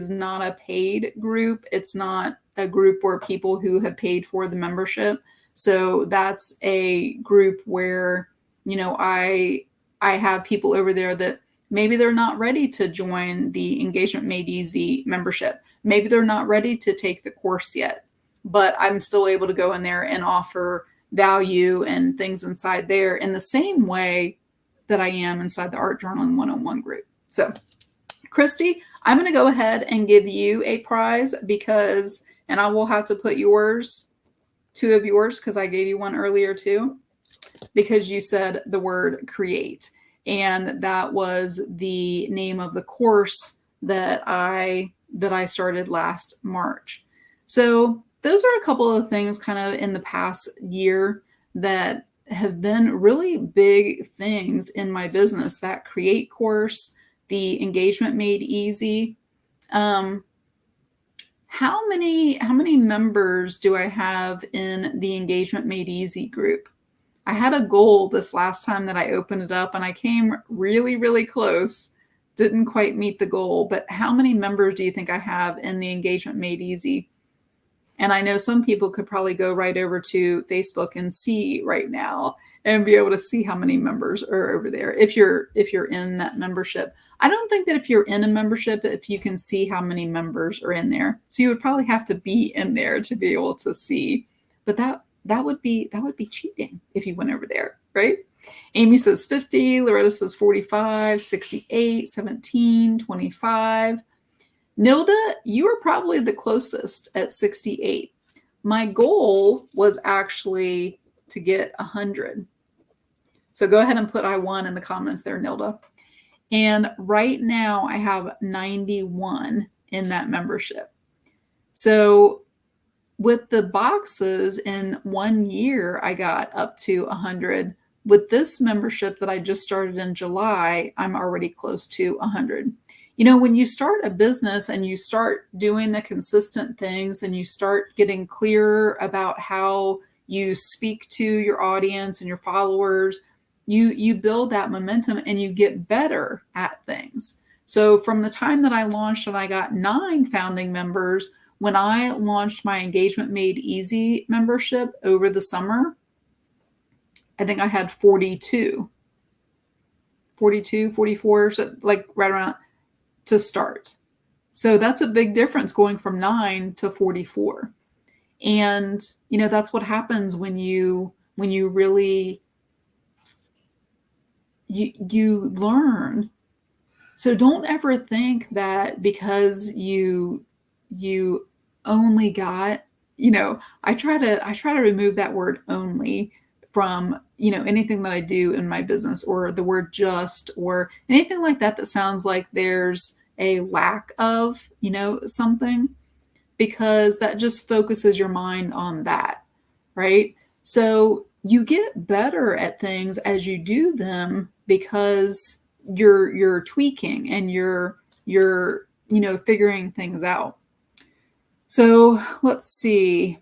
not a paid group. It's not a group where people who have paid for the membership. So that's a group where, I have people over there that maybe they're not ready to join the Engagement Made Easy membership. Maybe they're not ready to take the course yet, but I'm still able to go in there and offer value and things inside there in the same way that I am inside the Art Journaling 101 group. So Christy, I'm going to go ahead and give you a prize, and I will have to put 2 of yours, because I gave you one earlier too. because you said the word create. And that was the name of the course that I started last March. So those are a couple of things kind of in the past year that have been really big things in my business. That Create course, the Engagement Made Easy. How many members do I have in the Engagement Made Easy group? I had a goal this last time that I opened it up, and I came really, really close. Didn't quite meet the goal, but how many members do you think I have in the Engagement Made Easy? And I know some people could probably go right over to Facebook and see right now and be able to see how many members are over there if you're in that membership. I don't think that if you're in a membership, if you can see how many members are in there. So you would probably have to be in there to be able to see. But that would be cheating if you went over there, right? Amy says 50, Loretta says 45, 68, 17, 25. Nilda, you are probably the closest at 68. My goal was actually to get 100. So go ahead and put I won in the comments there, Nilda. And right now I have 91 in that membership. So with the boxes in 1 year, I got up to 100. With this membership that I just started in July, I'm already close to 100. You know, when you start a business and you start doing the consistent things and you start getting clearer about how you speak to your audience and your followers, you build that momentum and you get better at things. So from the time that I launched and I got 9 founding members, when I launched my Engagement Made Easy membership over the summer, I think I had 42, 44, so like right around to start. So that's a big difference going from 9 to 44. And, you know, that's what happens when you really, you learn. So don't ever think that because you only got, you know, I try to remove that word only from, you know, anything that I do in my business, or the word just, or anything like that sounds like there's a lack of, you know, something, because that just focuses your mind on that, right? So you get better at things as you do them because you're tweaking and you're you know, figuring things out. So let's see.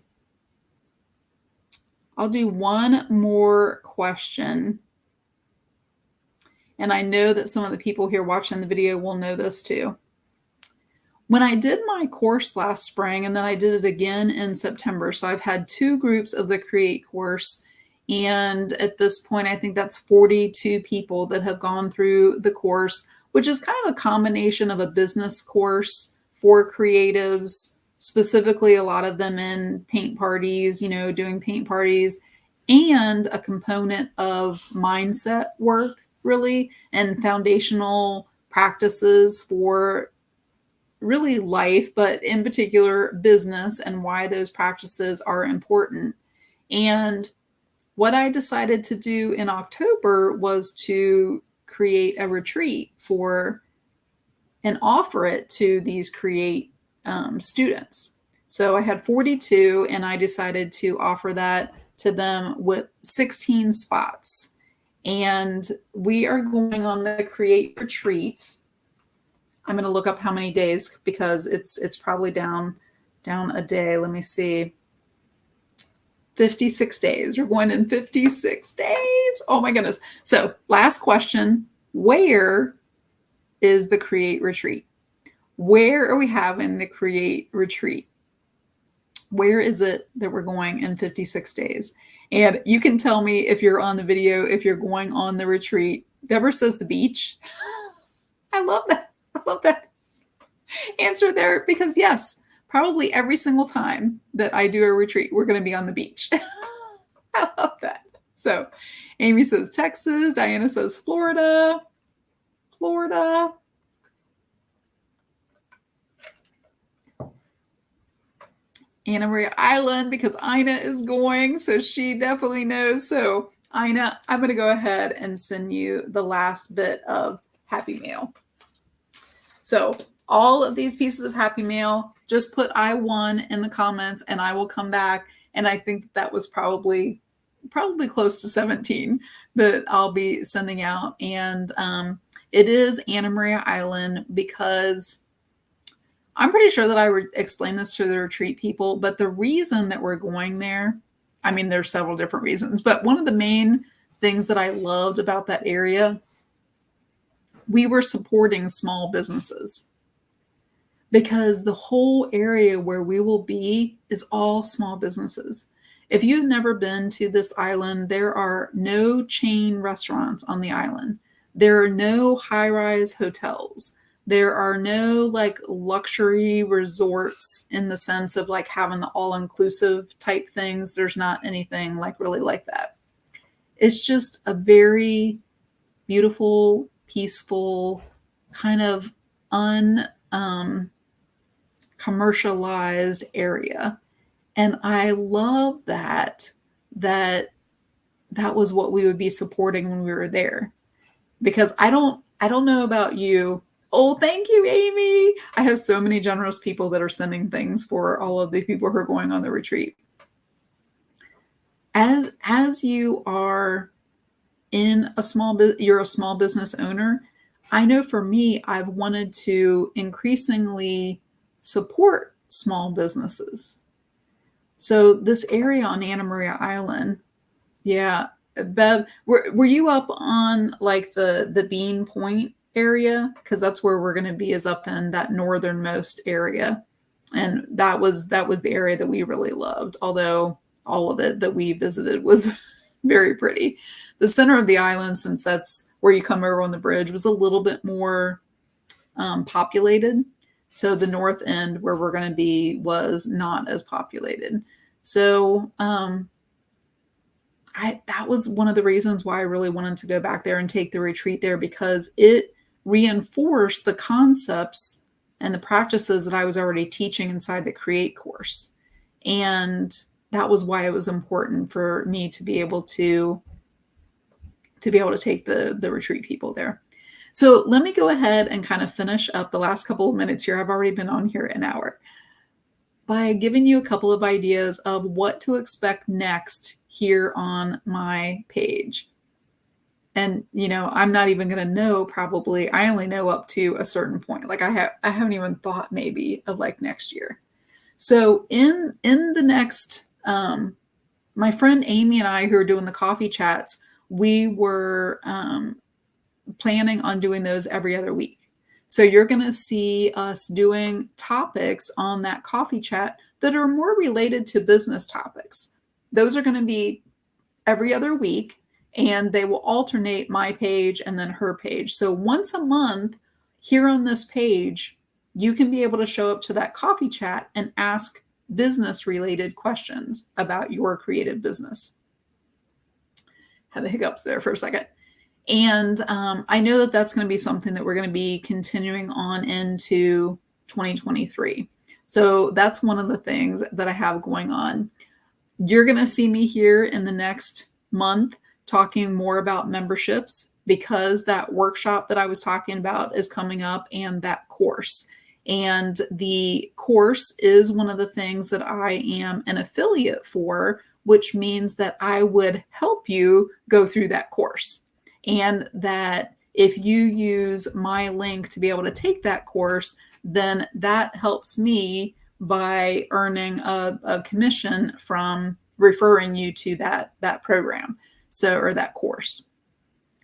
I'll do one more question. And I know that some of the people here watching the video will know this too. When I did my course last spring, and then I did it again in September, so I've had 2 groups of the Create course. And at this point, I think that's 42 people that have gone through the course, which is kind of a combination of a business course for creatives, specifically a lot of them in paint parties, you know, doing paint parties, and a component of mindset work, really, and foundational practices for really life, but in particular business, and why those practices are important. And what I decided to do in October was to create a retreat for and offer it to these Create students. So I had 42, and I decided to offer that to them with 16 spots. And we are going on the Create retreat. I'm going to look up how many days, because it's probably down a day. Let me see. 56 days. We're going in 56 days. Oh my goodness. So last question, where is the Create retreat? Where are we having the Create retreat? Where is it that we're going in 56 days? And you can tell me if you're on the video, if you're going on the retreat. Deborah says the beach. I love that. I love that answer there, because yes, probably every single time that I do a retreat, we're going to be on the beach. I love that. So Amy says Texas. Diana says Florida. Florida. Anna Maria Island, because Ina is going, so she definitely knows. So I know. I'm going to go ahead and send you the last bit of Happy Mail. So all of these pieces of Happy Mail, just put I won in the comments and I will come back. And I think that was probably close to 17 that I'll be sending out. And it is Anna Maria Island because I'm pretty sure that I would explain this to the retreat people, but the reason that we're going there, I mean, there's several different reasons, but one of the main things that I loved about that area, we were supporting small businesses because the whole area where we will be is all small businesses. If you've never been to this island, there are no chain restaurants on the island. There are no high-rise hotels. There are no like luxury resorts in the sense of like having the all-inclusive type things. There's not anything like really like that. It's just a very beautiful, peaceful, kind of commercialized area. And I love that was what we would be supporting when we were there. Because I don't know about you. Oh, thank you, Amy. I have so many generous people that are sending things for all of the people who are going on the retreat. As you are in you're a small business owner, I know for me, I've wanted to increasingly support small businesses. So this area on Anna Maria Island, yeah, Bev, were you up on like the Bean Point area? Because that's where we're going to be, is up in that northernmost area, and that was the area that we really loved. Although all of it that we visited was very pretty. The center of the island, since that's where you come over on the bridge, was a little bit more populated. So the north end where we're going to be was not as populated. So that was one of the reasons why I really wanted to go back there and take the retreat there, because it reinforced the concepts and the practices that I was already teaching inside the Create course. And that was why it was important for me to be able to take the retreat people there. So let me go ahead and kind of finish up the last couple of minutes here. I've already been on here an hour by giving you a couple of ideas of what to expect next here on my page. And, I'm not even going to know probably. I only know up to a certain point. Like I haven't even thought maybe of like next year. So in the next, my friend Amy and I, who are doing the coffee chats, we were planning on doing those every other week. So you're going to see us doing topics on that coffee chat that are more related to business topics. Those are going to be every other week, and they will alternate my page and then her page. So once a month here on this page, you can be able to show up to that coffee chat and ask business related questions about your creative business. Had the hiccups there for a second. And I know that that's going to be something that we're going to be continuing on into 2023. So that's one of the things that I have going on. You're going to see me here in the next month talking more about memberships, because that workshop that I was talking about is coming up, and that course. And the course is one of the things that I am an affiliate for, which means that I would help you go through that course. And that if you use my link to be able to take that course, then that helps me by earning a commission from referring you to that program, or that course.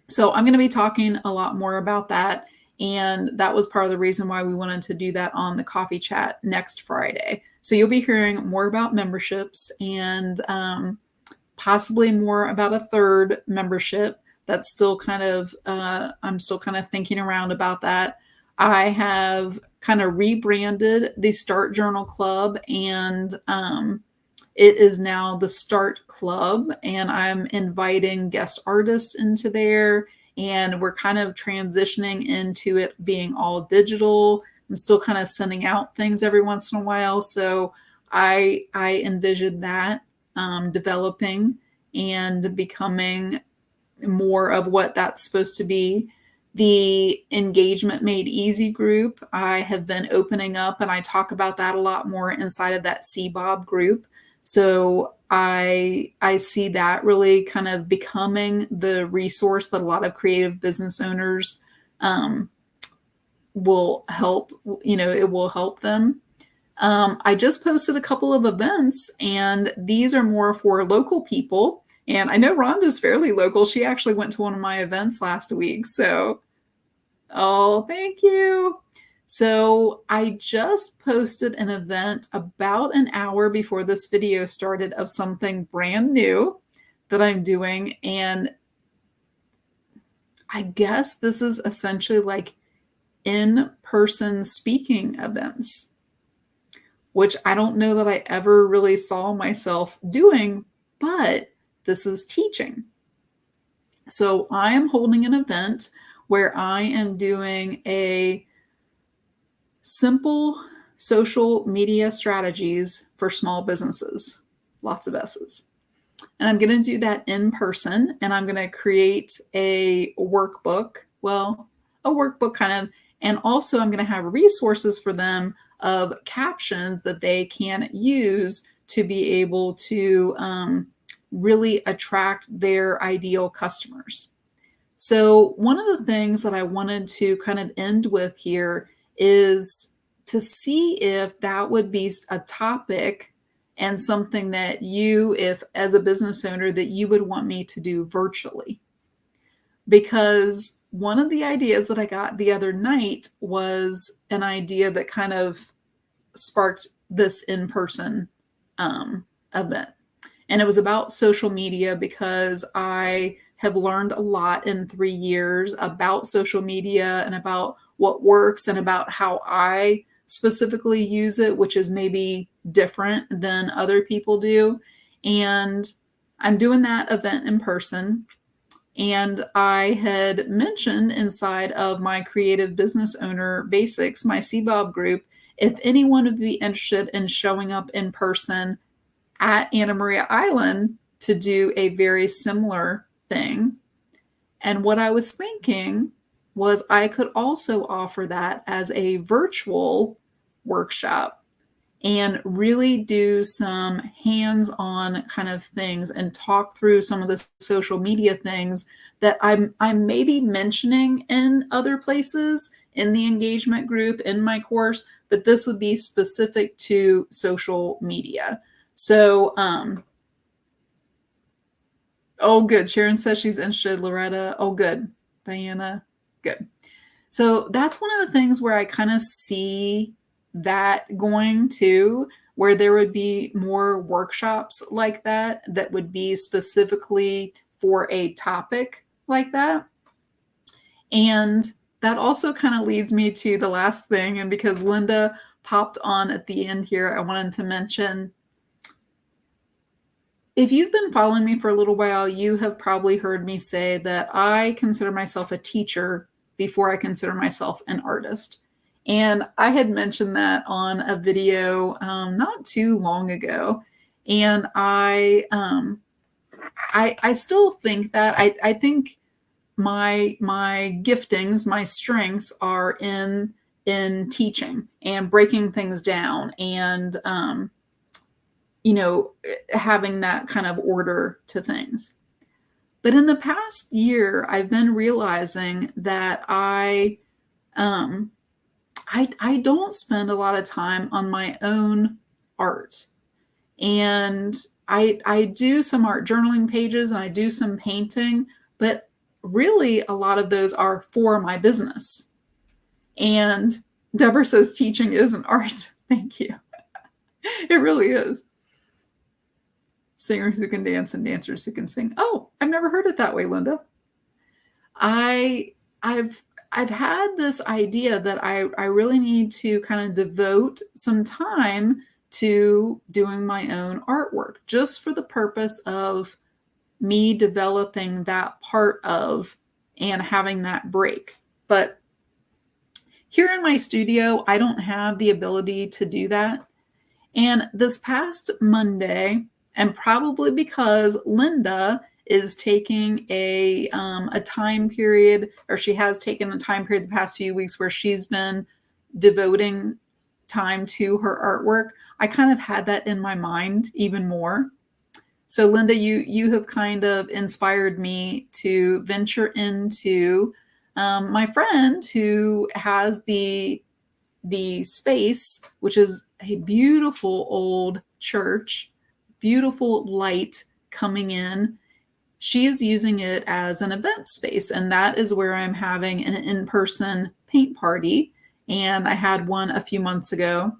So I'm going to be talking a lot more about that. And that was part of the reason why we wanted to do that on the coffee chat next Friday. So you'll be hearing more about memberships, and possibly more about a third membership. That's still kind of, I'm still kind of thinking around about that. I have kind of rebranded the Start Journal Club, and it is now the Start Club, and I'm inviting guest artists into there, and we're kind of transitioning into it being all digital. I'm still kind of sending out things every once in a while. So I envisioned that developing. and becoming more of what that's supposed to be. The Engagement Made Easy group, I have been opening up, and I talk about that a lot more inside of that CBOB group. So I see that really kind of becoming the resource that a lot of creative business owners will help, it will help them. I just posted a couple of events, and these are more for local people. And I know Rhonda's fairly local. She actually went to one of my events last week. So, oh, thank you. So I just posted an event about an hour before this video started of something brand new that I'm doing. And I guess this is essentially like in-person speaking events, which I don't know that I ever really saw myself doing, but this is teaching. So I am holding an event where I am doing a simple social media strategies for small businesses, lots of S's. And I'm going to do that in person, and I'm going to create a workbook, kind of, and also I'm going to have resources for them of captions that they can use to be able to really attract their ideal customers. So one of the things that I wanted to kind of end with here is to see if that would be a topic and something that you, if as a business owner, that you would want me to do virtually. Because one of the ideas that I got the other night was an idea that kind of sparked this in-person event. And it was about social media, because I have learned a lot in 3 years about social media and about what works and about how I specifically use it, which is maybe different than other people do. And I'm doing that event in person. And I had mentioned inside of my Creative Business Owner Basics, my CBOB group, if anyone would be interested in showing up in person at Anna Maria Island to do a very similar thing. And what I was thinking was I could also offer that as a virtual workshop and really do some hands-on kind of things and talk through some of the social media things that I'm maybe mentioning in other places, in the engagement group, in my course, but this would be specific to social media. So, oh, good. Sharon says she's interested. Loretta, oh, good. Diana, good. So that's one of the things where I kind of see that going to, where there would be more workshops like that would be specifically for a topic like that. And that also kind of leads me to the last thing. And because Linda popped on at the end here, I wanted to mention, if you've been following me for a little while, you have probably heard me say that I consider myself a teacher before I consider myself an artist. And I had mentioned that on a video not too long ago. And I still think that. I think my giftings, my strengths are in teaching and breaking things down and having that kind of order to things. But in the past year, I've been realizing that I don't spend a lot of time on my own art. And I do some art journaling pages and I do some painting, but really a lot of those are for my business. And Deborah says teaching is an art. Thank you. It really is. Singers who can dance and dancers who can sing. Oh, I've never heard it that way, Linda. I've had this idea that I really need to kind of devote some time to doing my own artwork, just for the purpose of me developing that part of and having that break. But here in my studio, I don't have the ability to do that. And this past Monday, And probably because Linda is taking a time period, or she has taken a time period the past few weeks where she's been devoting time to her artwork. I kind of had that in my mind even more. So Linda, you have kind of inspired me to venture into my friend who has the space, which is a beautiful old church, beautiful light coming in. She is using it as an event space, and that is where I'm having an in-person paint party. And I had one a few months ago.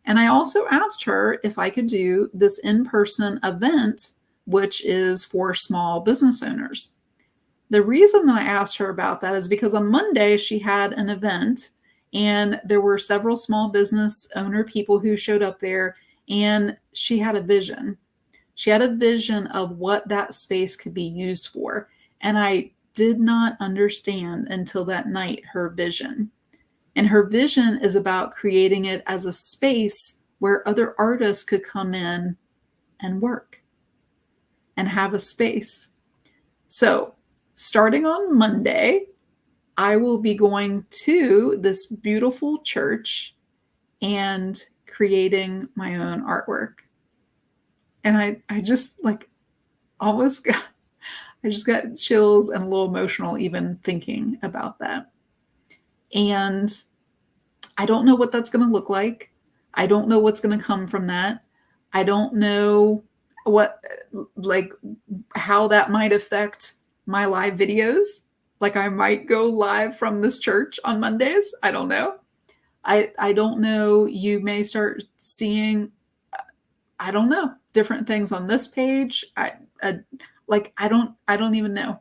And I also asked her if I could do this in-person event, which is for small business owners. The reason that I asked her about that is because on Monday she had an event and there were several small business owner people who showed up there, and she had a vision. She had a vision of what that space could be used for. And I did not understand until that night her vision. And her vision is about creating it as a space where other artists could come in and work and have a space. So starting on Monday, I will be going to this beautiful church and creating my own artwork. And I just like almost got, I just got chills and a little emotional even thinking about that. And I don't know what that's going to look like. I don't know what's going to come from that. I don't know what, like, how that might affect my live videos. Like, I might go live from this church on Mondays. I don't know. I don't know. You may start seeing, I don't know, different things on this page. I don't even know.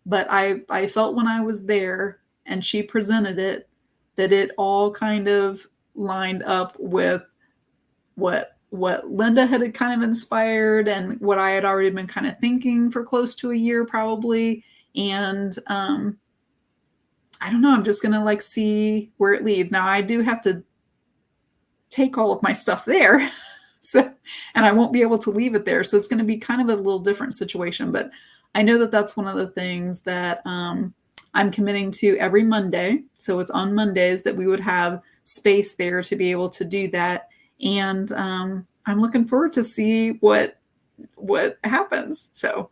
But I felt when I was there and she presented it that it all kind of lined up with what Linda had kind of inspired and what I had already been kind of thinking for close to a year probably. And I don't know, I'm just going to like see where it leads. Now I do have to take all of my stuff there. So, and I won't be able to leave it there. So it's going to be kind of a little different situation, but I know that that's one of the things that I'm committing to every Monday. So it's on Mondays that we would have space there to be able to do that. And I'm looking forward to see what happens. So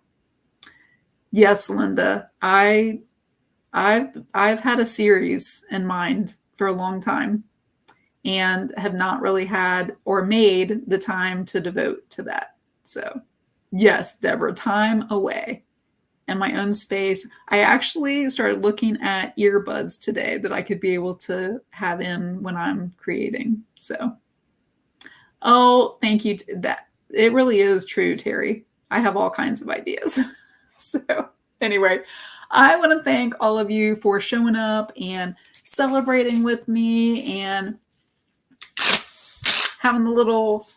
yes, Linda, I've had a series in mind for a long time and have not really had or made the time to devote to that. So yes, Deborah, time away and my own space. I actually started looking at earbuds today that I could be able to have in when I'm creating. So, oh, thank you. That it really is true, Terry. I have all kinds of ideas. So anyway, I want to thank all of you for showing up and celebrating with me and having the little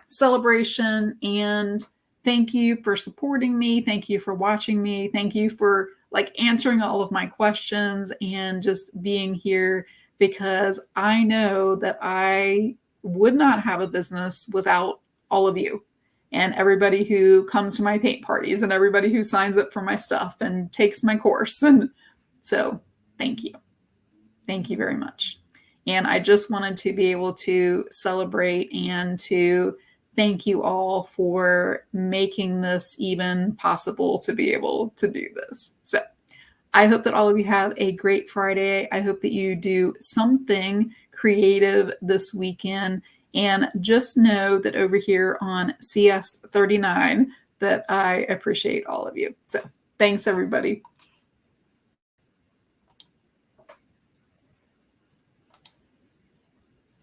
celebration. And thank you for supporting me. Thank you for watching me. Thank you for like answering all of my questions and just being here, because I know that I would not have a business without all of you and everybody who comes to my paint parties and everybody who signs up for my stuff and takes my course. And so thank you. Thank you very much. And I just wanted to be able to celebrate and to thank you all for making this even possible to be able to do this. So I hope that all of you have a great Friday. I hope that you do something creative this weekend. And just know that over here on CS39 that I appreciate all of you. So thanks, everybody.